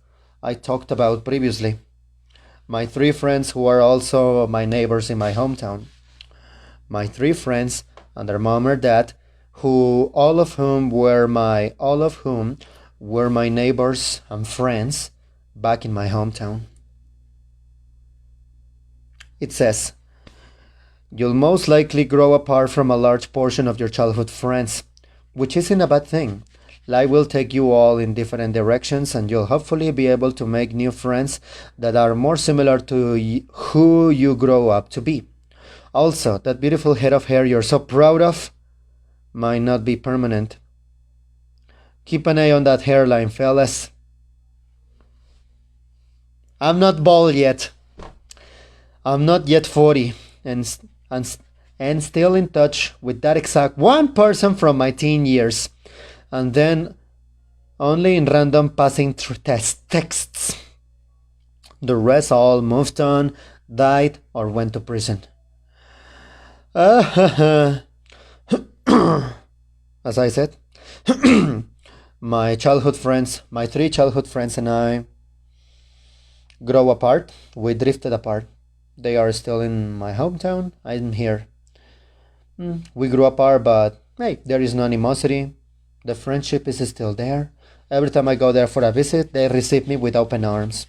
I talked about previously. My 3 friends who are also my neighbors in my hometown. My 3 friends and their mom or dad, all of whom were my neighbors and friends back in my hometown. It says, you'll most likely grow apart from a large portion of your childhood friends, which isn't a bad thing. Life will take you all in different directions, and you'll hopefully be able to make new friends that are more similar to who you grow up to be. Also, that beautiful head of hair you're so proud of might not be permanent. Keep an eye on that hairline, fellas. I'm not bald yet. I'm not yet 40, and still in touch with that exact one person from my teen years. And then only in random passing through texts. The rest all moved on, died, or went to prison. As I said, my 3 childhood friends and I grow apart. We drifted apart. They are still in my hometown. I'm here. We grew apart, but hey, there is no animosity. The friendship is still there. Every time I go there for a visit, they receive me with open arms,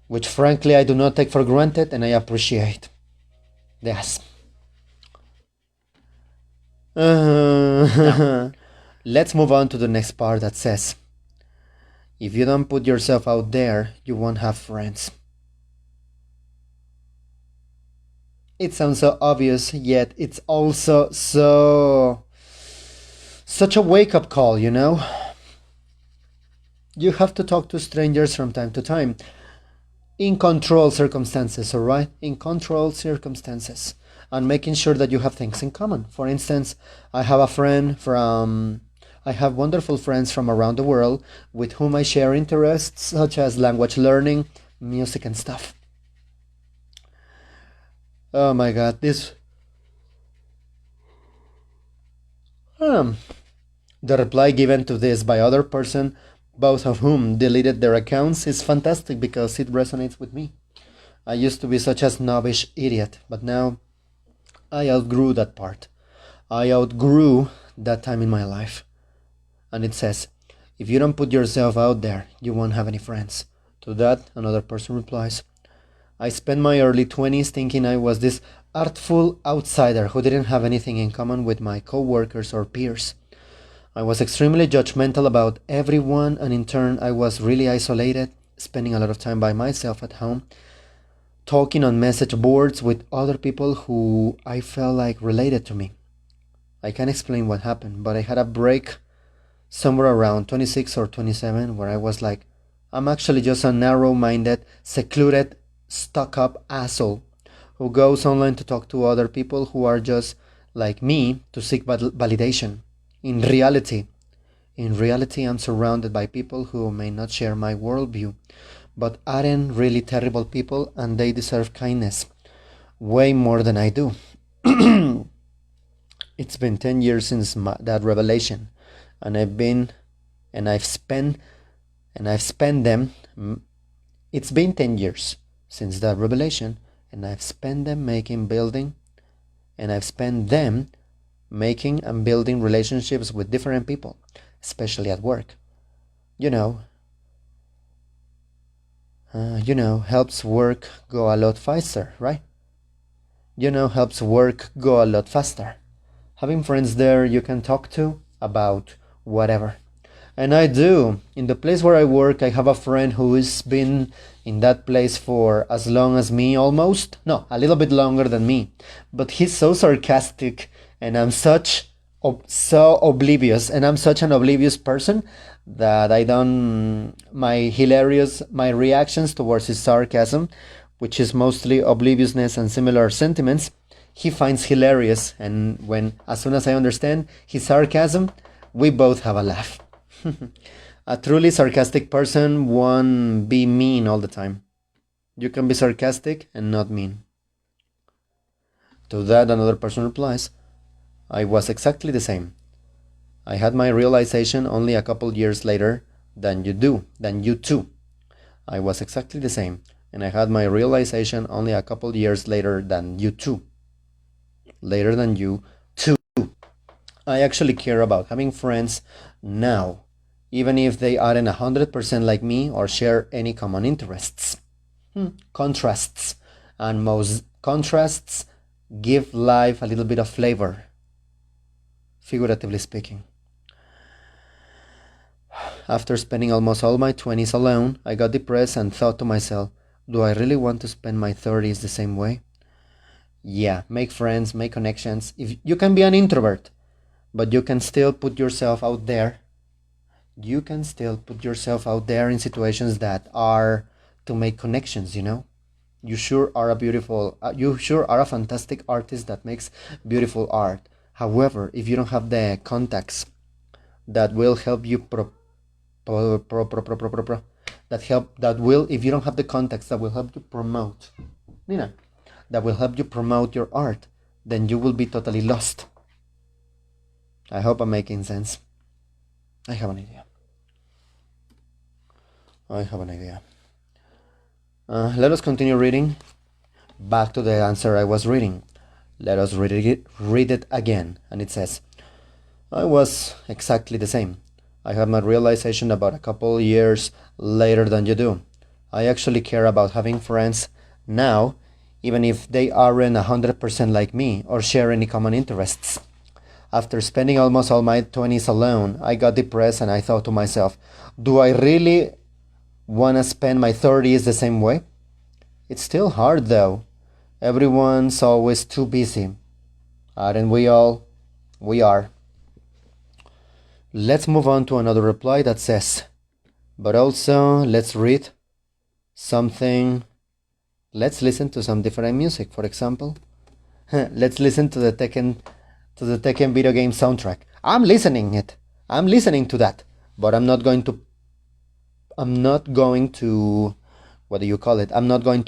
which frankly I do not take for granted and I appreciate. Yes. Let's move on to the next part that says, if you don't put yourself out there, you won't have friends. It sounds so obvious, yet it's also such a wake-up call, you know? You have to talk to strangers from time to time. In controlled circumstances, alright? In controlled circumstances. And making sure that you have things in common. For instance, I have wonderful friends from around the world with whom I share interests such as language learning, music and stuff. Oh my god, the reply given to this by other person, both of whom deleted their accounts, is fantastic because it resonates with me. I used to be such a snobbish idiot, but now I outgrew that part. I outgrew that time in my life. And it says, if you don't put yourself out there, you won't have any friends. To that, another person replies, I spent my early 20s thinking I was this artful outsider who didn't have anything in common with my co-workers or peers. I was extremely judgmental about everyone, and in turn I was really isolated, spending a lot of time by myself at home, talking on message boards with other people who I felt like related to me. I can't explain what happened, but I had a break somewhere around 26 or 27 where I was like, I'm actually just a narrow-minded, secluded, stuck-up asshole who goes online to talk to other people who are just like me to seek validation. In reality, I'm surrounded by people who may not share my worldview, but aren't really terrible people, and they deserve kindness way more than I do. It's been 10 years since that revelation, and I've spent them It's been 10 years since that revelation, and I've spent them making and building relationships with different people, especially at work. You know, helps work go a lot faster, right? Helps work go a lot faster. Having friends there you can talk to about whatever. And I do. In the place where I work, I have a friend who has been in that place for as long as me, almost. No, a little bit longer than me. But he's so sarcastic, and I'm so oblivious, and I'm such an oblivious person that my reactions towards his sarcasm, which is mostly obliviousness and similar sentiments, he finds hilarious. And as soon as I understand his sarcasm, we both have a laugh. A truly sarcastic person won't be mean all the time. You can be sarcastic and not mean. To that, another person replies, I was exactly the same. I had my realization only a couple years later than you too. I was exactly the same, and I had my realization only a couple years later than you too. Later than you too. I actually care about having friends now, even if they aren't 100% like me or share any common interests. Contrasts. And most contrasts give life a little bit of flavor, figuratively speaking. After spending almost all my 20s alone, I got depressed and thought to myself, do I really want to spend my 30s the same way? Yeah, make friends, make connections. If you can be an introvert, but you can still put yourself out there. You can still put yourself out there in situations that are to make connections, You sure are a fantastic artist that makes beautiful art. However, if you don't have the contacts that will help you if you don't have the contacts that will help you promote, that will help you promote your art, then you will be totally lost. I hope I'm making sense. I have an idea. Let us continue reading. Back to the answer I was reading. Let us read it again. And it says, I was exactly the same. I had my realization about a couple years later than you do. I actually care about having friends now, even if they aren't 100% like me or share any common interests. After spending almost all my 20s alone, I got depressed and I thought to myself, do I really want to spend my 30s the same way? It's still hard though. Everyone's always too busy. Aren't we all? We are. Let's move on to another reply that says, but also let's read something. Let's listen to some different music, for example. Let's listen to the Tekken video game soundtrack. I'm listening to that, but I'm not going to I'm not going to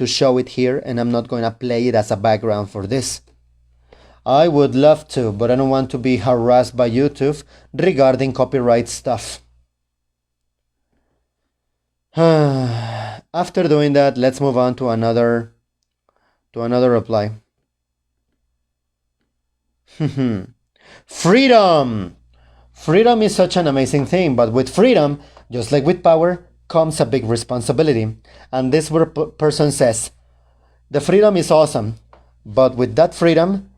show it here, and I'm not going to play it as a background for this. I would love to, but I don't want to be harassed by YouTube regarding copyright stuff. After doing that, let's move on to another reply. Freedom! Freedom is such an amazing thing, but with freedom, just like with power, comes a big responsibility. And this person says, the freedom is awesome, but with that freedom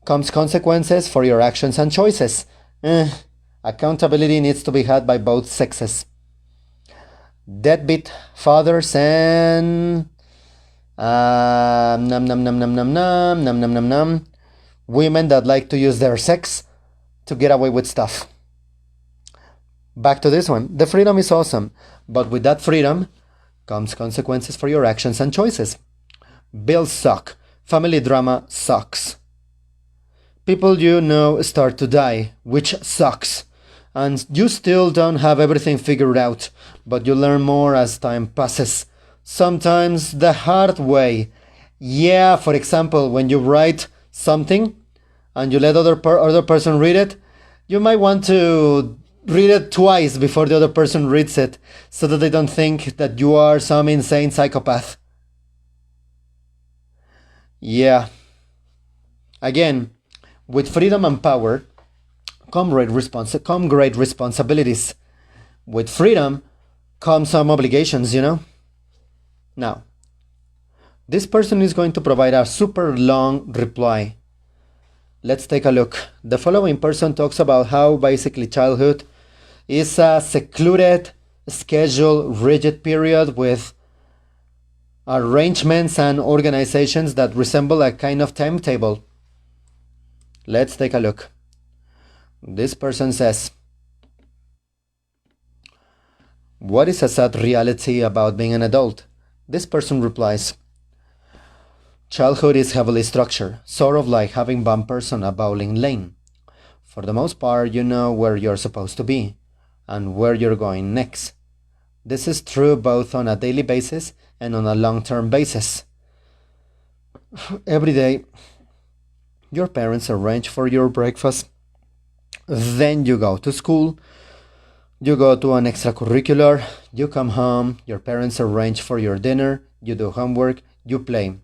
comes consequences for your actions and choices. Accountability needs to be had by both sexes. Deadbeat fathers and women that like to use their sex to get away with stuff. Back to this one. The freedom is awesome, but with that freedom comes consequences for your actions and choices. Bills suck. Family drama sucks. People you know start to die, which sucks. And you still don't have everything figured out, but you learn more as time passes. Sometimes the hard way. Yeah, for example, when you write something and you let other person read it, you might want to read it twice before the other person reads it, so that they don't think that you are some insane psychopath. Yeah. Again, with freedom and power come great responsibilities. With freedom come some obligations, you know? Now, this person is going to provide a super long reply. Let's take a look. The following person talks about how basically childhood is a secluded, scheduled, rigid period with arrangements and organizations that resemble a kind of timetable. Let's take a look. This person says, "What is a sad reality about being an adult?" This person replies, "Childhood is heavily structured, sort of like having bumpers on a bowling lane. For the most part, you know where you're supposed to be and where you're going next. This is true both on a daily basis and on a long-term basis. Every day, your parents arrange for your breakfast. Then you go to school, you go to an extracurricular, you come home, your parents arrange for your dinner, you do homework, you play,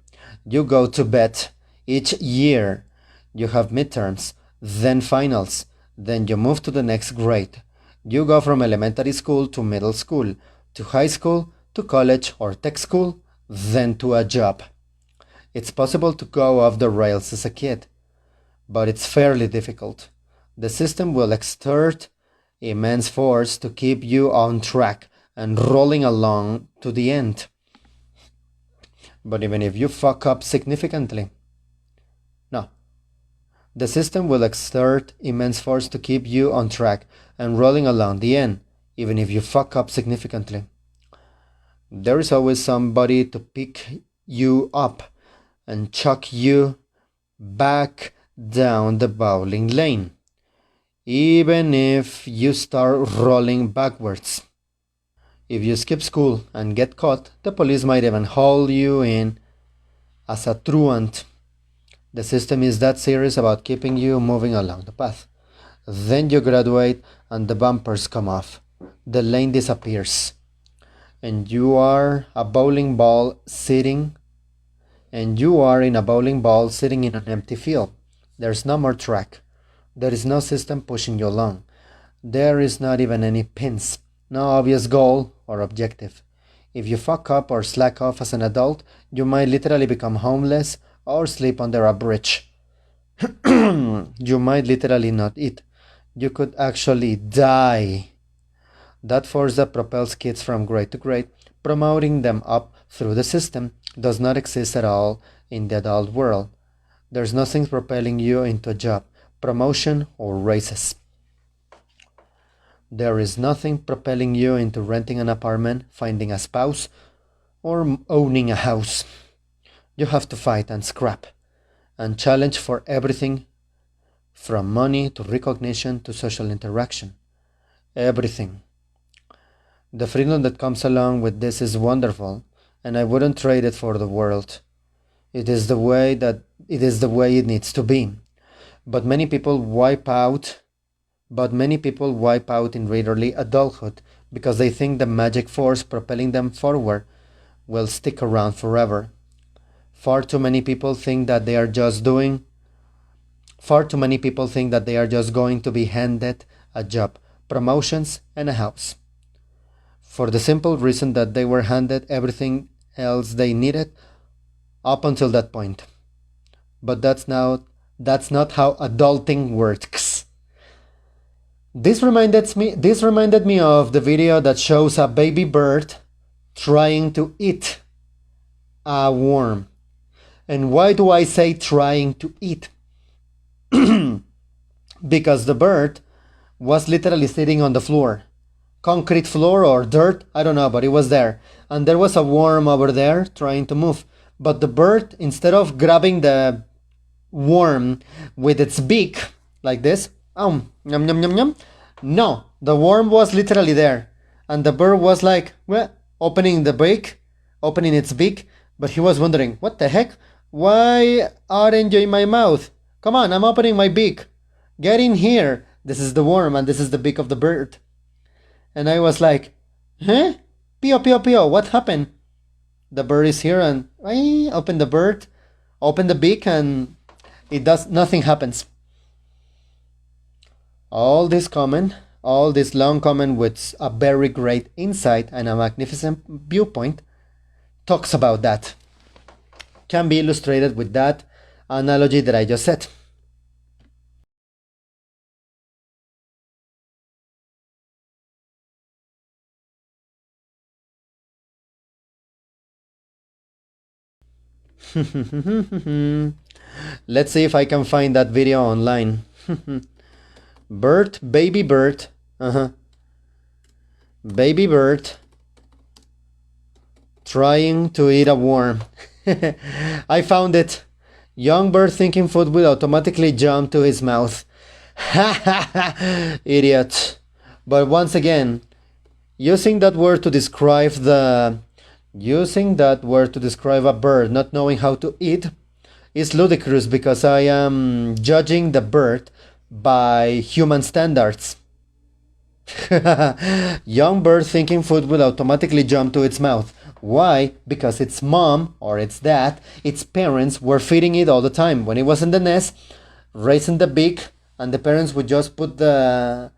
you go to bed. Each year you have midterms, then finals, then you move to the next grade. You go from elementary school to middle school, to high school, to college or tech school, then to a job. It's possible to go off the rails as a kid, but it's fairly difficult. The system will exert immense force to keep you on track and rolling along to the end. But even if you fuck up significantly, the system will exert immense force to keep you on track and rolling along the end, even if you fuck up significantly. There is always somebody to pick you up and chuck you back down the bowling lane, even if you start rolling backwards. If you skip school and get caught, the police might even haul you in as a truant. The system is that serious about keeping you moving along the path. Then you graduate and the bumpers come off. The lane disappears. And you are in a bowling ball sitting in an empty field. There's no more track. There is no system pushing you along. There is not even any pins, no obvious goal or objective. If you fuck up or slack off as an adult, you might literally become homeless or sleep under a bridge. You might literally not eat. You could actually die. That force that propels kids from grade to grade, promoting them up through the system, does not exist at all in the adult world. There's nothing propelling you into a job, promotion, or raises. There is nothing propelling you into renting an apartment, finding a spouse, or owning a house. You have to fight and scrap and challenge for everything from money to recognition to social interaction. Everything. The freedom that comes along with this is wonderful, and I wouldn't trade it for the world. It is the way it needs to be. But many people wipe out in early adulthood because they think the magic force propelling them forward will stick around forever. Far too many people think that they are just going to be handed a job, promotions, and a house. For the simple reason that they were handed everything else they needed up until that point. But that's not how adulting works. This reminded me of the video that shows a baby bird trying to eat a worm. And why do I say trying to eat? Because the bird was literally sitting on the floor. Concrete floor or dirt, I don't know, but it was there. And there was a worm over there trying to move. But the bird, instead of grabbing the worm with its beak, like this, yum, yum, yum, yum, no, the worm was literally there. And the bird was like, well, opening its beak, but he was wondering, what the heck? Why aren't you in my mouth? Come on, I'm opening my beak. Get in here. This is the worm and this is the beak of the bird. And I was like, huh? Pio, pio, pio, what happened? The bird is here and I open the bird, open the beak and it does nothing happens. All this long comment with a very great insight and a magnificent viewpoint talks about that. Can be illustrated with that analogy that I just said. Let's see if I can find that video online. Bird, baby bird. Baby bird trying to eat a worm. I found it. Young bird thinking food will automatically jump to his mouth. Idiot. But once again, using that word to describe a bird not knowing how to eat is ludicrous because I am judging the bird by human standards. Young bird thinking food will automatically jump to its mouth. Why? Because its mom or its dad, its parents were feeding it all the time. When it was in the nest, raising the beak, and the parents would just put the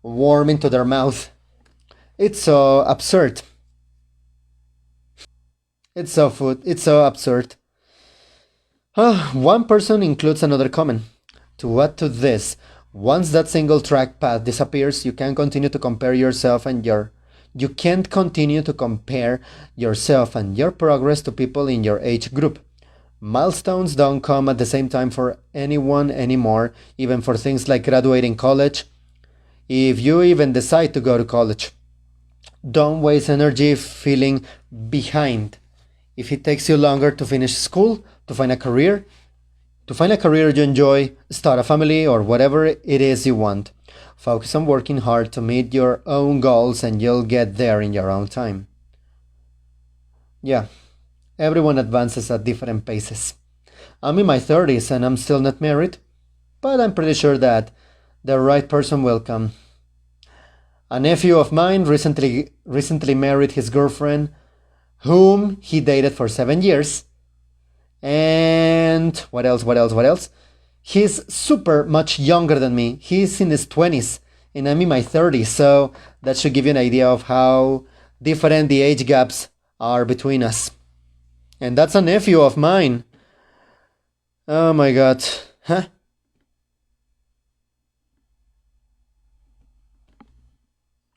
worm into their mouth. It's so absurd. It's so absurd. One person includes another comment. To add to this, once that single track path disappears, you can't continue to compare yourself and your progress to people in your age group. Milestones don't come at the same time for anyone anymore, even for things like graduating college. If you even decide to go to college, don't waste energy feeling behind. If it takes you longer to finish school, to find a career you enjoy, start a family, or whatever it is you want, focus on working hard to meet your own goals and you'll get there in your own time. Yeah, everyone advances at different paces. I'm in my 30s and I'm still not married, but I'm pretty sure that the right person will come. A nephew of mine recently married his girlfriend, whom he dated for 7 years. And what else? He's super much younger than me. He's in his 20s and I'm in my 30s, so that should give you an idea of how different the age gaps are between us. And that's a nephew of mine. Oh my god. Huh?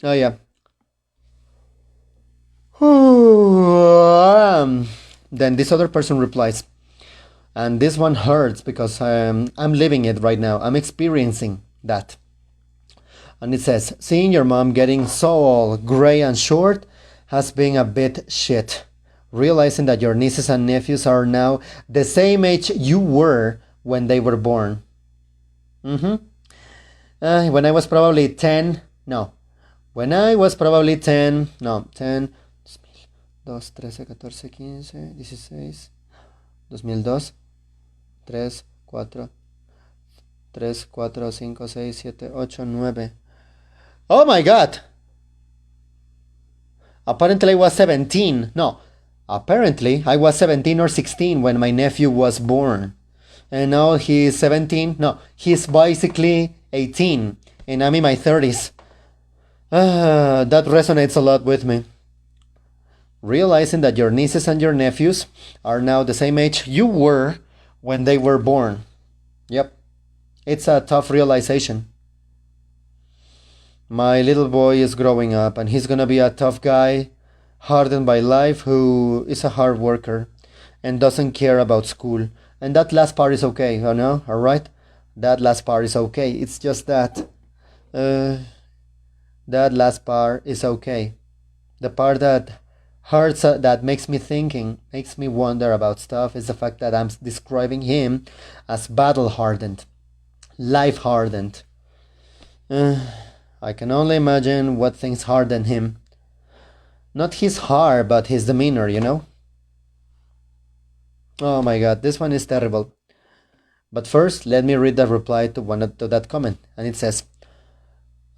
Oh yeah. Then this other person replies, and this one hurts because I'm living it right now. I'm experiencing that. And it says, seeing your mom getting so old, gray and short has been a bit shit. Realizing that your nieces and nephews are now the same age you were when they were born. When I was probably 10, 10, 2, 13, 14, 15, 16, 2002, 3, 4, 5, 6, 7, 8, 9. Oh my god! Apparently I was 17. No, apparently I was 17 or 16 when my nephew was born. And now he's 17. No, he's basically 18. And I'm in my 30s. That resonates a lot with me. Realizing that your nieces and your nephews are now the same age you were when they were born. Yep, it's a tough realization. My little boy is growing up and he's gonna be a tough guy, hardened by life, who is a hard worker and doesn't care about school. And that last part is okay, you know, alright? That last part is okay. It's just that that last part is okay. The part that hurts, that makes me thinking, makes me wonder about stuff, is the fact that I'm describing him as battle hardened, life hardened. I can only imagine what things harden him. Not his heart, but his demeanor, you know? Oh my god, this one is terrible. But first, let me read the reply to that comment. And it says,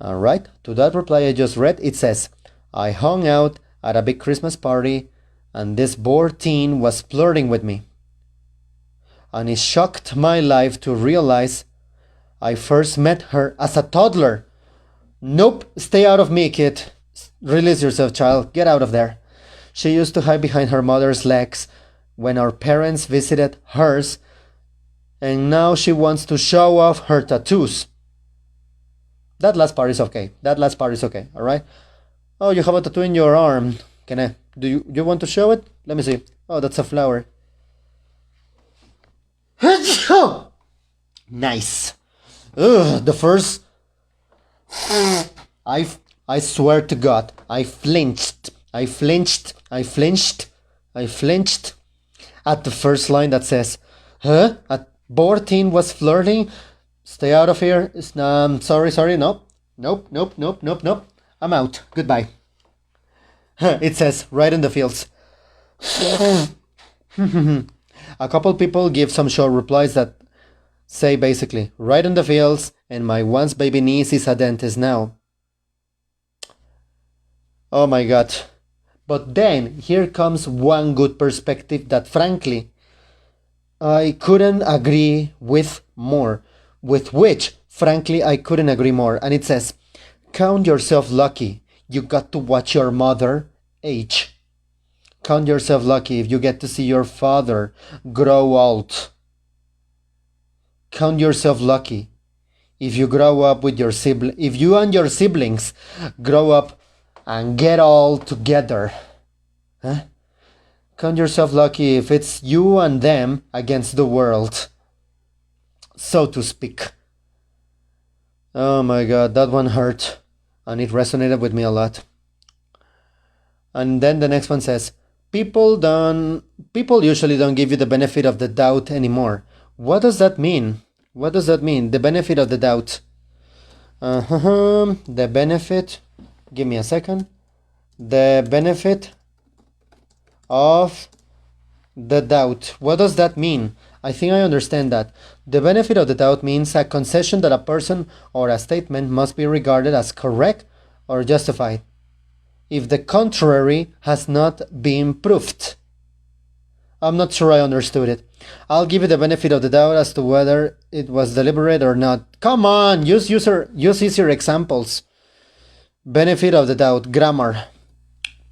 Alright, to that reply I just read, it says, I hung out at a big Christmas party and this bored teen was flirting with me. And it shocked my life to realize I first met her as a toddler. Nope, stay out of me, kid. Release yourself, child. Get out of there. She used to hide behind her mother's legs when our parents visited hers, and now she wants to show off her tattoos. That last part is okay. That last part is okay, alright? Oh, you have a tattoo in your arm. Do you want to show it? Let me see. Oh, that's a flower. Nice. Ugh, the first... I swear to God, I flinched at the first line that says, huh? A bored teen was flirting? Stay out of here. Sorry, nope. I'm out. Goodbye. It says, right in the fields. A couple people give some short replies that say basically, right in the fields, and my once baby niece is a dentist now. Oh my God. But then, here comes one good perspective that frankly, I couldn't agree with more. With which, frankly, I couldn't agree more. And it says, count yourself lucky. You got to watch your mother age. Count yourself lucky if you get to see your father grow old. Count yourself lucky if you grow up with your sibling, if you and your siblings grow up and get all together. Huh? Count yourself lucky if it's you and them against the world, so to speak. Oh my God, that one hurt, and it resonated with me a lot. And then the next one says, people usually don't give you the benefit of the doubt anymore. What does that mean? What does that mean? The benefit of the doubt. The benefit, give me a second. The benefit of the doubt. What does that mean? I think I understand that. The benefit of the doubt means a concession that a person or a statement must be regarded as correct or justified if the contrary has not been proved. I'm not sure I understood it. I'll give you the benefit of the doubt as to whether it was deliberate or not. Come on, use easier examples. Benefit of the doubt, grammar,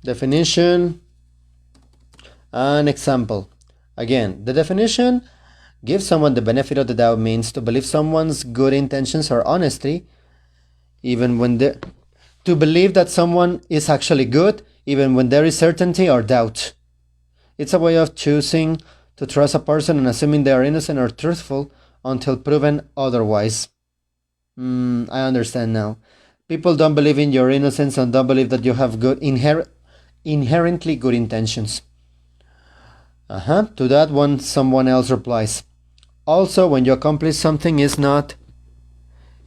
definition, and example. Again, the definition, give someone the benefit of the doubt means to believe someone's good intentions or honesty, even when to believe that someone is actually good, even when there is certainty or doubt. It's a way of choosing to trust a person and assuming they are innocent or truthful until proven otherwise. I understand now. People don't believe in your innocence and don't believe that you have good inherently good intentions. To that one, someone else replies. Also, when you accomplish something is not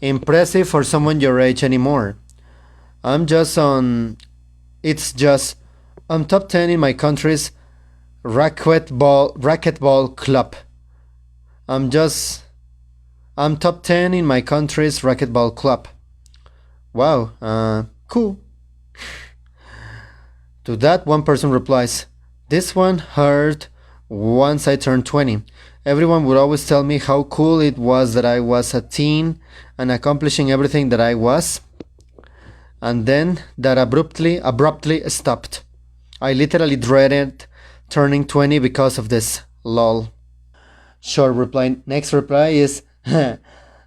impressive for someone your age anymore. I'm top 10 in my country's racquetball club. I'm top 10 in my country's racquetball club. Wow, cool. To that, one person replies, this one heard once I turned 20. Everyone would always tell me how cool it was that I was a teen and accomplishing everything that I was. And then that abruptly stopped. I literally dreaded turning 20 because of this. Lol. Short reply. Next reply is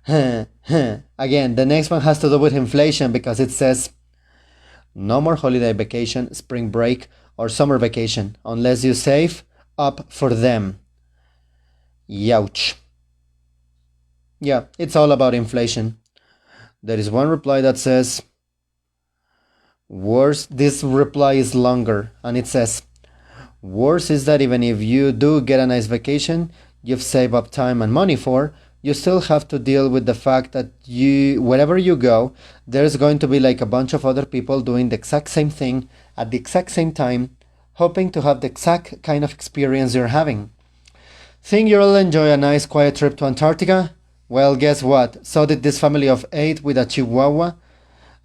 Again, the next one has to do with inflation because it says no more holiday vacation, spring break, or summer vacation unless you save up for them. Youch. Yeah, it's all about inflation. There is one reply that says worse. This reply is longer and it says worse is that even if you do get a nice vacation you've saved up time and money for, you still have to deal with the fact that wherever you go, there's going to be like a bunch of other people doing the exact same thing at the exact same time, hoping to have the exact kind of experience you're having. Think you'll enjoy a nice quiet trip to Antarctica? Well, guess what? So did this family of 8 with a chihuahua.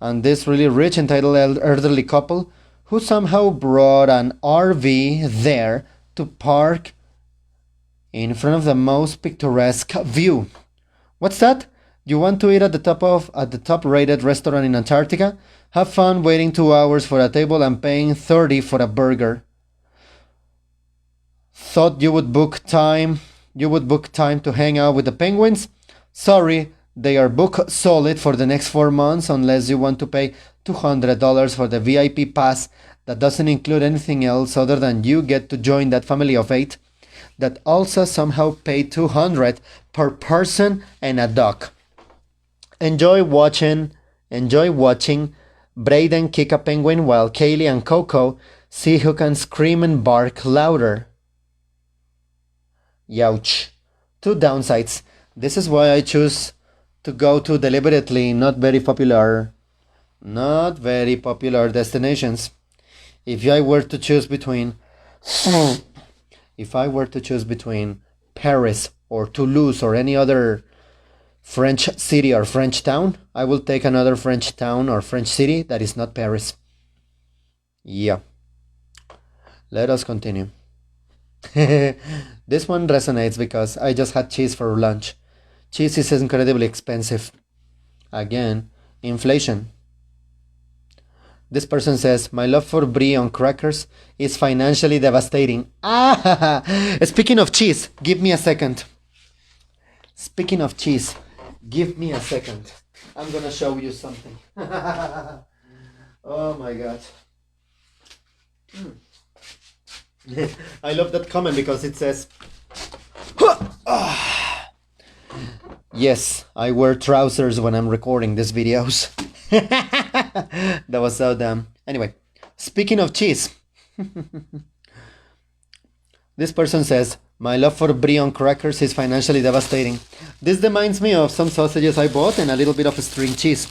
and this really rich entitled elderly couple who somehow brought an RV there to park in front of the most picturesque view. What's that? You want to eat at the top rated restaurant in Antarctica? Have fun waiting 2 hours for a table and paying 30 for a burger. Thought you would book time to hang out with the penguins? Sorry, they are book solid for the next 4 months unless you want to pay $200 for the VIP pass that doesn't include anything else other than you get to join that family of 8 that also somehow pay $200 per person and a dog. Enjoy watching Brayden kick a penguin while Kaylee and Coco see who can scream and bark louder. Youch. 2 downsides. This is why I choose to go to deliberately not very popular destinations. If I were to choose between Paris or Toulouse or any other French city or French town, I will take another French town or French city that is not Paris. Yeah. Let us continue. This one resonates because I just had cheese for lunch. Cheese is incredibly expensive. Again, inflation. This person says, my love for brie on crackers is financially devastating. Speaking of cheese, give me a second. I'm gonna show you something. Oh my god. I love that comment because it says, yes, I wear trousers when I'm recording these videos. That was so dumb. Anyway, speaking of cheese, this person says, my love for brie on crackers is financially devastating. This reminds me of some sausages I bought and a little bit of string cheese.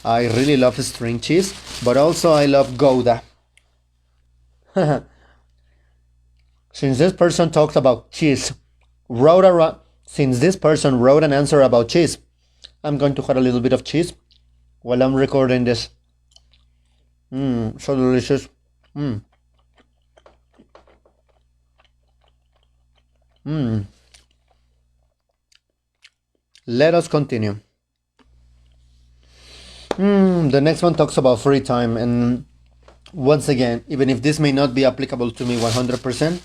I really love string cheese, but also I love Gouda. Since this person talked about cheese, since this person wrote an answer about cheese, I'm going to have a little bit of cheese while I'm recording this. So delicious. Let us continue. The next one talks about free time, and once again, even if this may not be applicable to me 100%,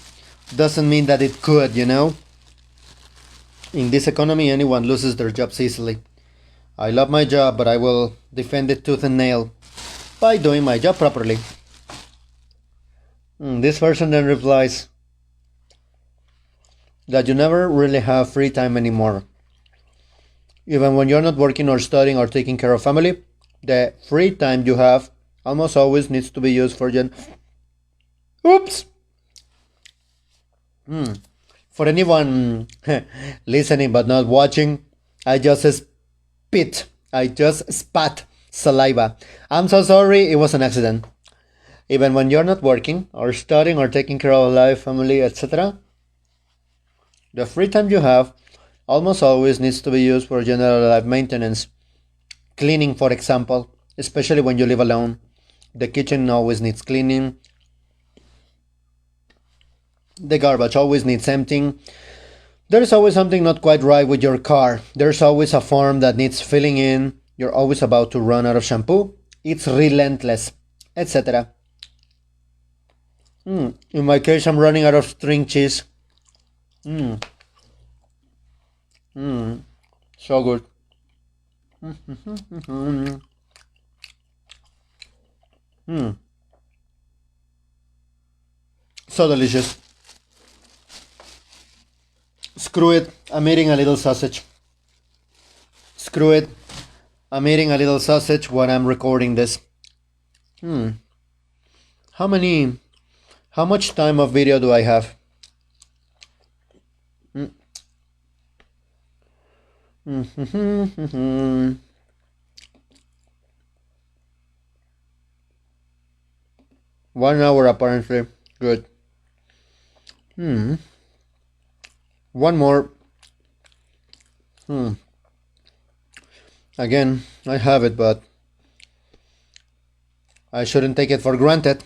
doesn't mean that it could, you know? In this economy, anyone loses their jobs easily. I love my job, but I will defend it tooth and nail by doing my job properly. This person then replies that you never really have free time anymore. Even when you're not working or studying or taking care of family, the free time you have almost always needs to be used for For anyone listening but not watching, I just spat saliva. I'm so sorry, it was an accident. Even when you're not working or studying or taking care of life, family, etc., the free time you have almost always needs to be used for general life maintenance. Cleaning, for example, especially when you live alone. The kitchen always needs cleaning. The garbage always needs emptying. There's always something not quite right with your car. There's always a form that needs filling in. You're always about to run out of shampoo. It's relentless, etc. In my case, I'm running out of string cheese. So good. So delicious. Screw it, I'm eating a little sausage. Screw it, I'm eating a little sausage while I'm recording this. How much time of video do I have? 1 hour apparently. Good. One more. Again, I have it, but I shouldn't take it for granted.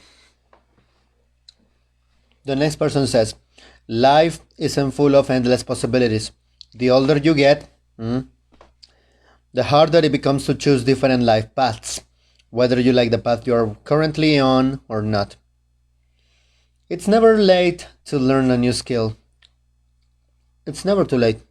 The next person says, life isn't full of endless possibilities. The older you get, the harder it becomes to choose different life paths, whether you like the path you are currently on or not. It's never late to learn a new skill. It's never too late.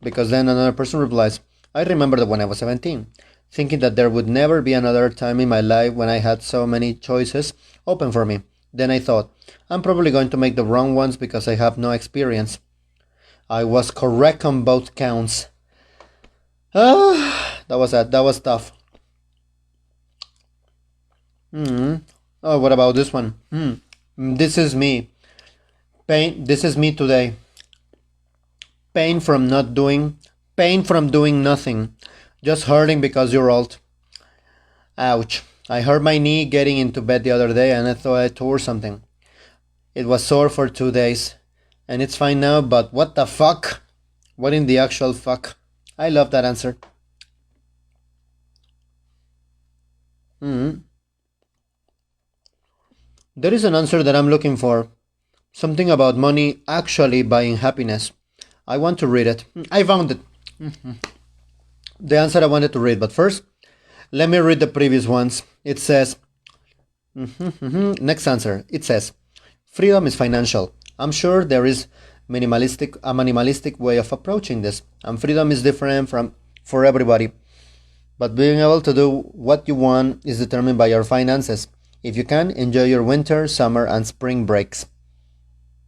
Because then another person replies, I remember that when I was 17, thinking that there would never be another time in my life when I had so many choices open for me. Then I thought, I'm probably going to make the wrong ones because I have no experience. I was correct on both counts. That was tough. Oh, what about this one? This is me. This is me today. Pain from doing nothing. Just hurting because you're old. Ouch. I hurt my knee getting into bed the other day and I thought I tore something. It was sore for 2 days. And it's fine now, but what the fuck? What in the actual fuck? I love that answer. There is an answer that I'm looking for. Something about money actually buying happiness. I want to read it. I found it. The answer I wanted to read, but first, let me read the previous ones. It says, next answer. It says, freedom is financial. I'm sure there is a minimalistic way of approaching this, and freedom is different for everybody. But being able to do what you want is determined by your finances. If you can, enjoy your winter, summer, and spring breaks.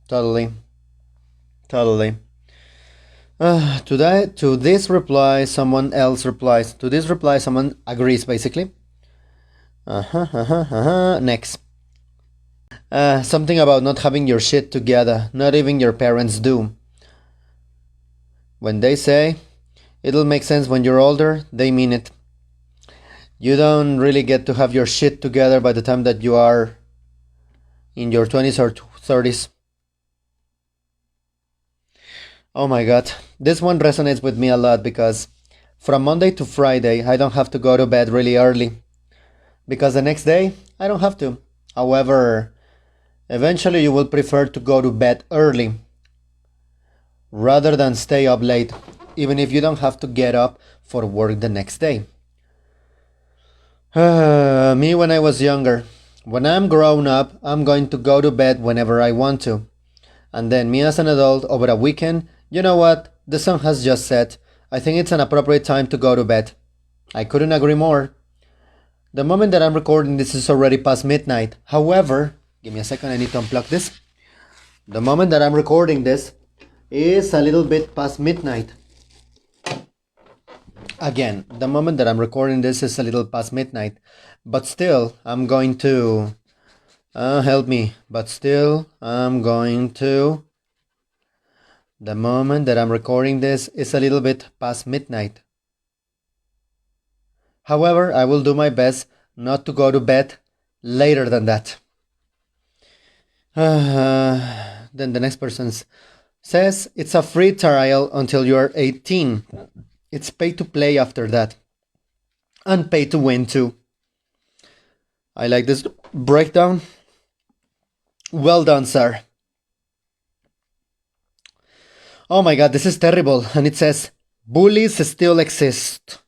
Totally. To this reply, someone else replies. To this reply, someone agrees, basically. Next. Something about not having your shit together. Not even your parents do. When they say, it'll make sense when you're older, they mean it. You don't really get to have your shit together by the time that you are in your 20s or 30s. Oh my god, this one resonates with me a lot because from Monday to Friday I don't have to go to bed really early. Because the next day I don't have to. However, eventually you will prefer to go to bed early rather than stay up late, even if you don't have to get up for work the next day. Me when I was younger. When I'm grown up, I'm going to go to bed whenever I want to. And then me as an adult over a weekend, you know what? The sun has just set. I think it's an appropriate time to go to bed. I couldn't agree more. The moment that I'm recording this is already past midnight. However, give me a second, I need to unplug this. The moment that I'm recording this is a little bit past midnight. Again, the moment that I'm recording this is a little past midnight, but still, I'm going to... help me. But still, I'm going to... The moment that I'm recording this is a little bit past midnight. However, I will do my best not to go to bed later than that. Then the next person says, it's a free trial until you're 18. It's pay to play after that. And pay to win too. I like this breakdown. Well done, sir. Oh my god, this is terrible. And it says, bullies still exist.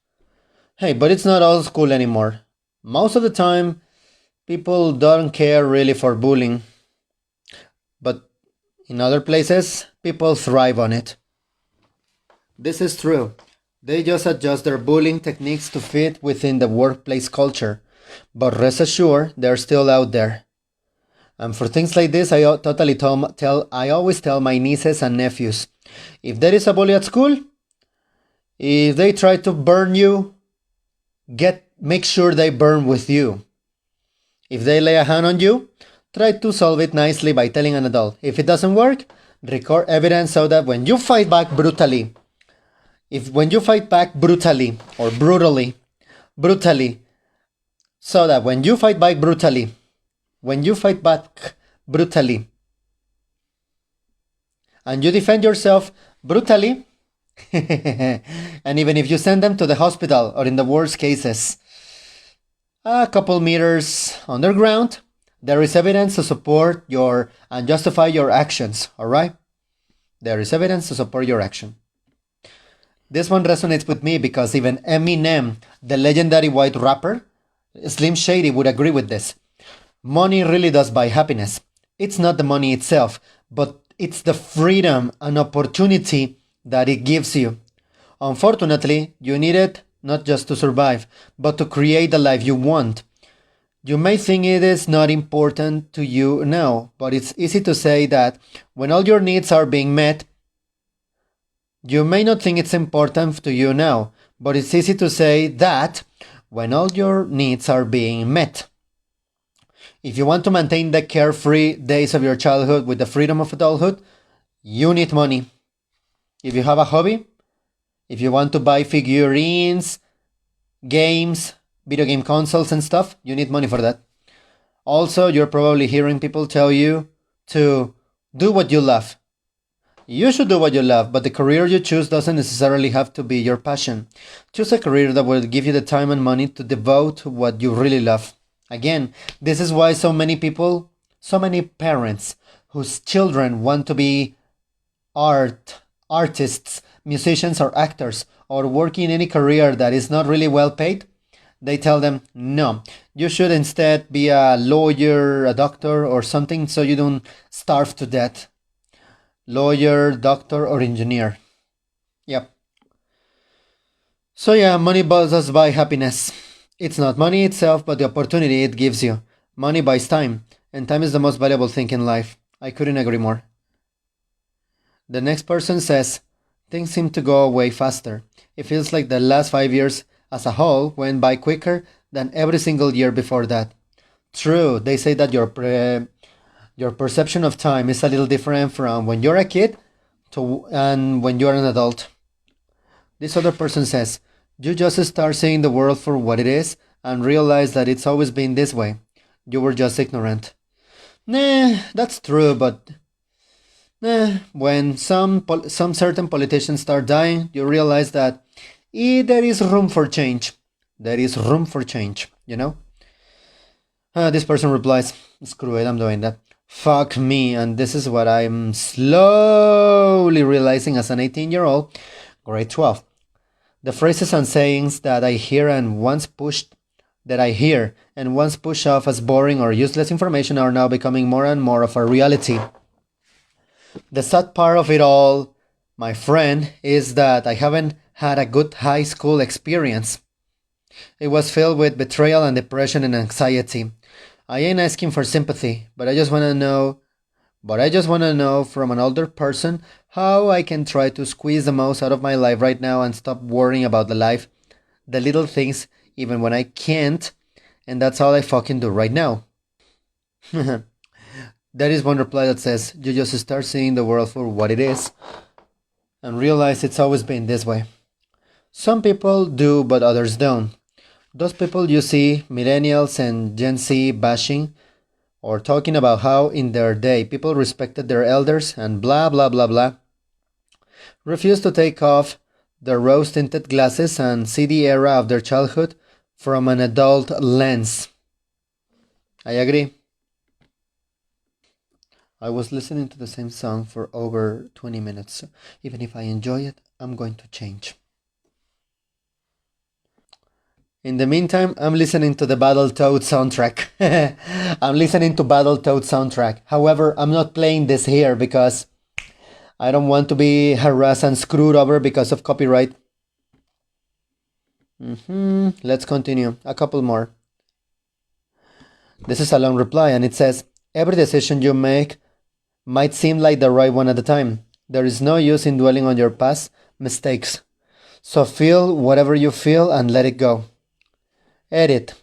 Hey, but it's not old school anymore. Most of the time, people don't care really for bullying. But in other places, people thrive on it. This is true. They just adjust their bullying techniques to fit within the workplace culture. But rest assured, they're still out there. And for things like this, I always tell my nieces and nephews, if there is a bully at school, if they try to burn you, make sure they burn with you. If they lay a hand on you, try to solve it nicely by telling an adult. If it doesn't work, record evidence so that when you fight back brutally, or brutally, so that when you fight back brutally, and you defend yourself brutally, and even if you send them to the hospital, or in the worst cases, a couple meters underground, there is evidence to support your and justify your actions, alright? There is evidence to support your action. This one resonates with me because even Eminem, the legendary white rapper, Slim Shady, would agree with this. Money really does buy happiness. It's not the money itself, but it's the freedom and opportunity that it gives you. Unfortunately, you need it not just to survive, but to create the life you want. You may think it is not important to you now, but it's easy to say that when all your needs are being met. You may not think it's important to you now, but it's easy to say that when all your needs are being met. If you want to maintain the carefree days of your childhood with the freedom of adulthood, you need money. If you have a hobby, if you want to buy figurines, games, video game consoles and stuff, you need money for that. Also, you're probably hearing people tell you to do what you love. You should do what you love, but the career you choose doesn't necessarily have to be your passion. Choose a career that will give you the time and money to devote to what you really love. Again, this is why so many parents whose children want to be artists, musicians or actors, or work in any career that is not really well paid, they tell them, no, you should instead be a lawyer, a doctor or something so you don't starve to death. Lawyer, doctor or engineer. Yep. So yeah, money buys us by happiness. It's not money itself, but the opportunity it gives you. Money buys time, and time is the most valuable thing in life. I couldn't agree more. The next person says, things seem to go away faster. It feels like the last 5 years as a whole went by quicker than every single year before that. True, they say that your perception of time is a little different from when you're a kid and when you're an adult. This other person says, you just start seeing the world for what it is and realize that it's always been this way. You were just ignorant. Nah, that's true, but when some certain politicians start dying, you realize that there is room for change. There is room for change, you know? This person replies, screw it, I'm doing that. Fuck me, and this is what I'm slowly realizing as an 18-year-old, grade 12. The phrases and sayings that I hear and once pushed off as boring or useless information are now becoming more and more of a reality. The sad part of it all, my friend, is that I haven't had a good high school experience. It was filled with betrayal and depression and anxiety. I ain't asking for sympathy, but I just want to know from an older person how I can try to squeeze the most out of my life right now and stop worrying about the little things, even when I can't, and that's all I fucking do right now. There is one reply that says, you just start seeing the world for what it is and realize it's always been this way. Some people do, but others don't. Those people you see, millennials and Gen Z bashing, or talking about how in their day people respected their elders and blah blah blah blah, refuse to take off their rose-tinted glasses and see the era of their childhood from an adult lens. I agree. I was listening to the same song for over 20 minutes. So even if I enjoy it, I'm going to change. In the meantime, I'm listening to the Battletoads soundtrack. I'm listening to Battletoads soundtrack. However, I'm not playing this here because I don't want to be harassed and screwed over because of copyright. Let's continue. A couple more. This is a long reply and it says, every decision you make might seem like the right one at the time. There is no use in dwelling on your past mistakes. So feel whatever you feel and let it go. Edit.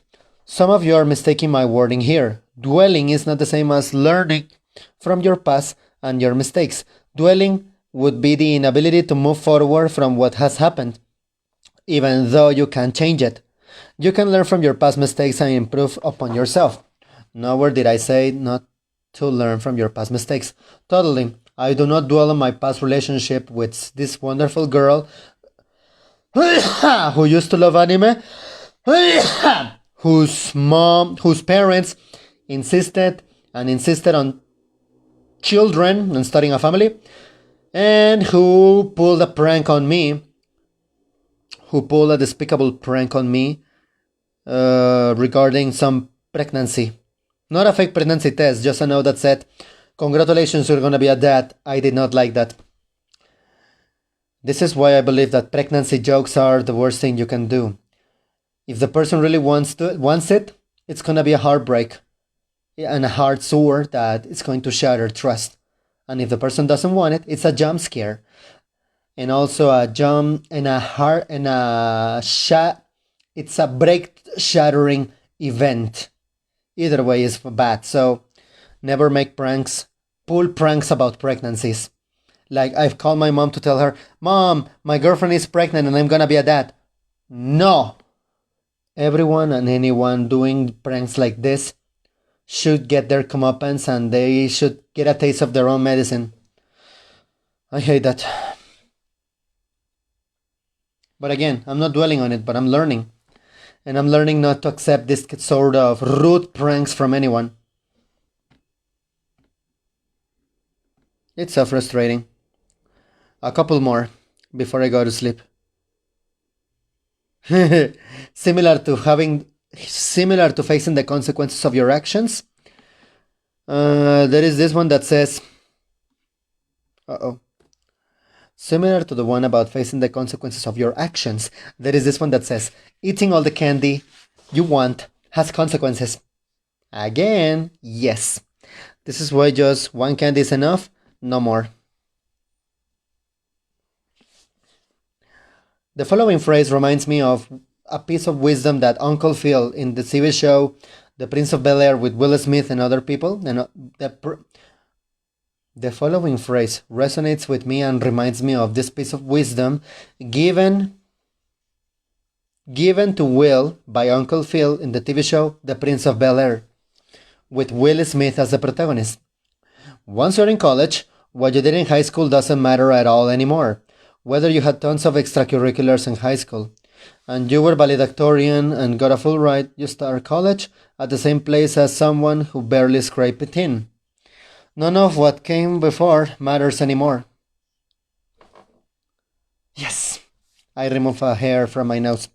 Some of you are mistaking my wording here. Dwelling is not the same as learning from your past and your mistakes. Dwelling would be the inability to move forward from what has happened, even though you can change it. You can learn from your past mistakes and improve upon yourself. Nowhere did I say not to learn from your past mistakes. Totally. I do not dwell on my past relationship with this wonderful girl who used to love anime, whose parents insisted on children and starting a family, and who pulled a despicable prank on me regarding some pregnancy. Not a fake pregnancy test, just a note that said, "Congratulations, you're gonna be a dad." I did not like that. This is why I believe that pregnancy jokes are the worst thing you can do. If the person really wants it, it's gonna be a heartbreak and a hard sore that is going to shatter trust. And if the person doesn't want it, it's a jump scare, and also a jump and a heart and it's a break shattering event. Either way is bad. So never make pranks. Pull pranks about pregnancies. Like, I've called my mom to tell her, "Mom, my girlfriend is pregnant and I'm gonna be a dad." No. Everyone and anyone doing pranks like this should get their comeuppance, and they should get a taste of their own medicine. I hate that. But again, I'm not dwelling on it, but I'm learning. And I'm learning not to accept this sort of rude pranks from anyone. It's so frustrating. A couple more before I go to sleep. Similar to facing the consequences of your actions. There is this one that says, similar to the one about facing the consequences of your actions, there is this one that says, eating all the candy you want has consequences. Again, yes. This is why just one candy is enough, no more. The following phrase reminds me of a piece of wisdom that Uncle Phil in the TV show The Prince of Bel-Air with Will Smith and other people. And the following phrase resonates with me and reminds me of this piece of wisdom given to Will by Uncle Phil in the TV show The Prince of Bel-Air, with Will Smith as the protagonist. Once you're in college, what you did in high school doesn't matter at all anymore. Whether you had tons of extracurriculars in high school, and you were valedictorian and got a full ride, you start college at the same place as someone who barely scraped it in. None of what came before matters anymore. Yes, I remove a hair from my nose.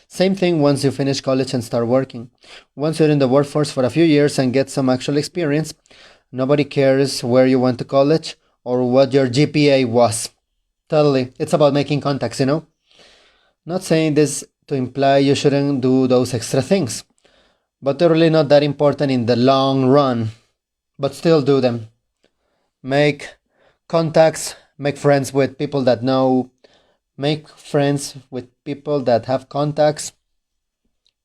Same thing once you finish college and start working. Once you're in the workforce for a few years and get some actual experience, nobody cares where you went to college or what your GPA was. Totally. It's about making contacts, you know? Not saying this to imply you shouldn't do those extra things, but they're really not that important in the long run. But still do them. Make contacts, make friends with people that know, make friends with people that have contacts,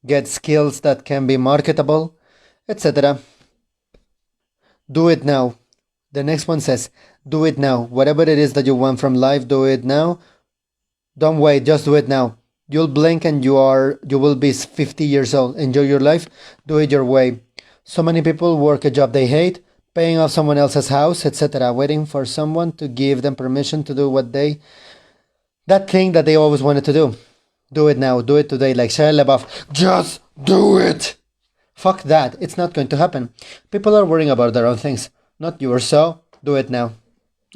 get skills that can be marketable, etc. Do it now. The next one says, do it now. Whatever it is that you want from life, do it now. Don't wait, just do it now. You'll blink and you will be 50 years old. Enjoy your life, do it your way. So many people work a job they hate, paying off someone else's house, etc., waiting for someone to give them permission to do that thing that they always wanted to do. Do it now, do it today, like Shia LaBeouf. Just do it! Fuck that, it's not going to happen. People are worrying about their own things, not yours, so do it now.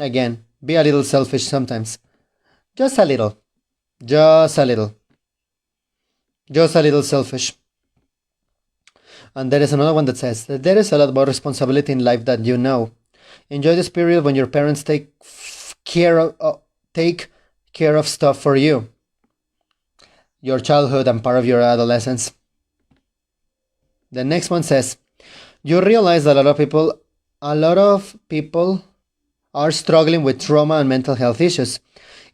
Again, be a little selfish sometimes. Just a little. Just a little. Just a little selfish. And there is another one that says that there is a lot more responsibility in life than you know. Enjoy this period when your parents take care of stuff for you. Your childhood and part of your adolescence. The next one says, you realize that a lot of people are struggling with trauma and mental health issues.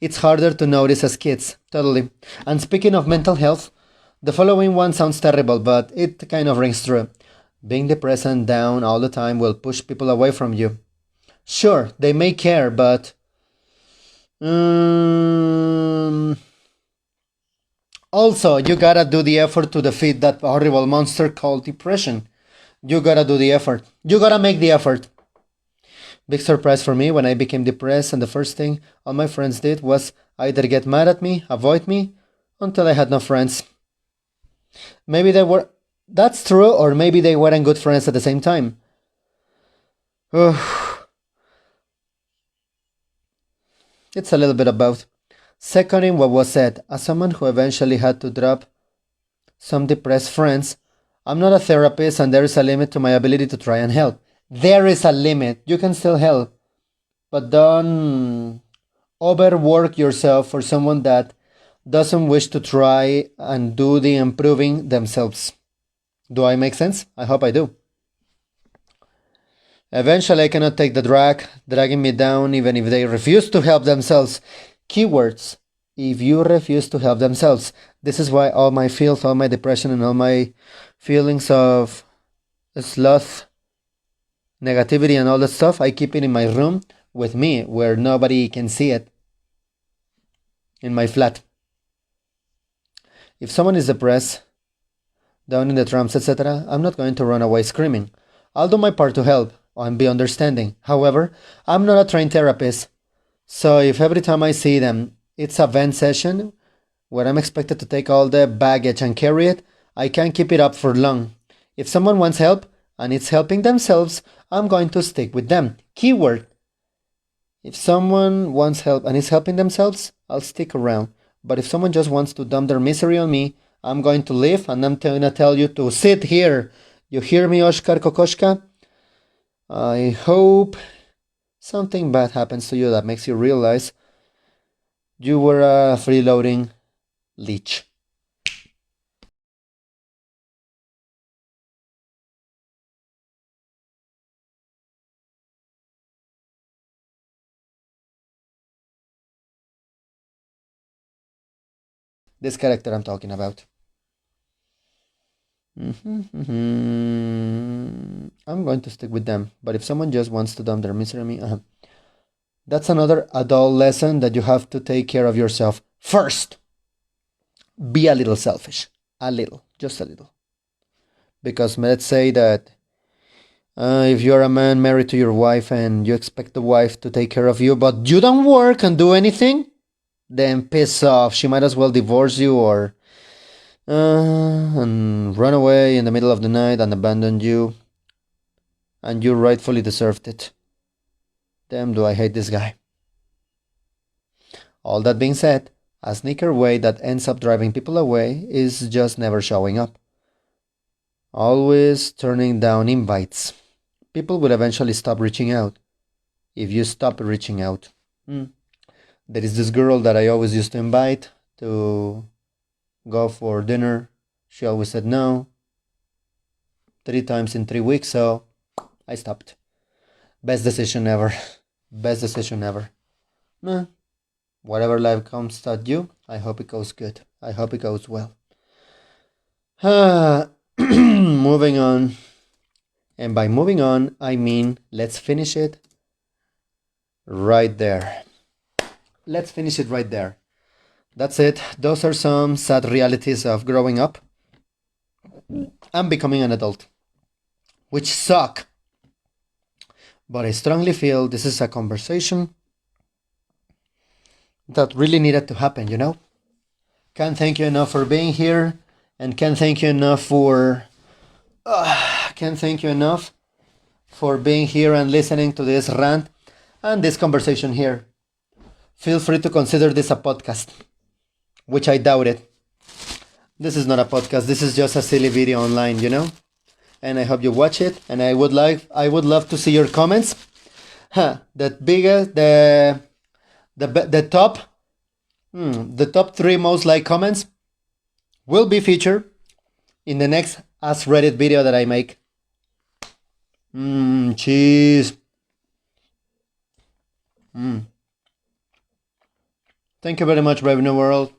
It's harder to notice as kids. Totally. And speaking of mental health, the following one sounds terrible, but it kind of rings true. Being depressed and down all the time will push people away from you. Sure, they may care, but also, you gotta do the effort to defeat that horrible monster called depression. You gotta do the effort. You gotta make the effort. Big surprise for me when I became depressed, and the first thing all my friends did was either get mad at me, avoid me, until I had no friends. Maybe they were. That's true, or maybe they weren't good friends at the same time. Ugh. It's a little bit of both. Seconding what was said, as someone who eventually had to drop some depressed friends, I'm not a therapist and there is a limit to my ability to try and help. There is a limit. You can still help, but don't overwork yourself for someone that doesn't wish to try and do the improving themselves. Do I make sense? I hope I do. Eventually, I cannot take the dragging me down even if they refuse to help themselves. Keywords. If you refuse to help themselves. This is why all my feels, all my depression, and all my feelings of sloth, negativity, and all that stuff, I keep it in my room with me where nobody can see it. In my flat. If someone is depressed, down in the trams, etc., I'm not going to run away screaming. I'll do my part to help and be understanding. However, I'm not a trained therapist, so if every time I see them, it's a vent session where I'm expected to take all the baggage and carry it, I can't keep it up for long. If someone wants help and it's helping themselves, I'm going to stick with them. Keyword. If someone wants help and is helping themselves, I'll stick around. But if someone just wants to dump their misery on me, I'm going to leave and I'm going to tell you to sit here. You hear me, Oshkar Kokoshka? I hope something bad happens to you that makes you realize you were a freeloading leech. This character I'm talking about. I'm going to stick with them, but if someone just wants to dump their misery on me, that's another adult lesson that you have to take care of yourself first. Be a little selfish. A little. Just a little. Because let's say that if you're a man married to your wife and you expect the wife to take care of you, but you don't work and do anything, then piss off. She might as well divorce you or and run away in the middle of the night and abandon you. And you rightfully deserved it. Damn, do I hate this guy. All that being said, a sneaker way that ends up driving people away is just never showing up. Always turning down invites. People will eventually stop reaching out if you stop reaching out. There is this girl that I always used to invite to go for dinner. She always said no. 3 times in 3 weeks, so I stopped. Best decision ever. Best decision ever. Whatever life comes at you, I hope it goes good. I hope it goes well. Moving on. And by moving on, I mean let's finish it right there. Let's finish it right there. That's it. Those are some sad realities of growing up and becoming an adult, which suck. But I strongly feel this is a conversation that really needed to happen, you know? Can't thank you enough for being here, and can't thank you enough for being here and listening to this rant and this conversation here. Feel free to consider this a podcast, which I doubt it. This is not a podcast, this is just a silly video online, you know? And I hope you watch it, and I would love to see your comments. The top 3 most liked comments will be featured in the next AskReddit video that I make. Cheese. Thank you very much, Brave New World.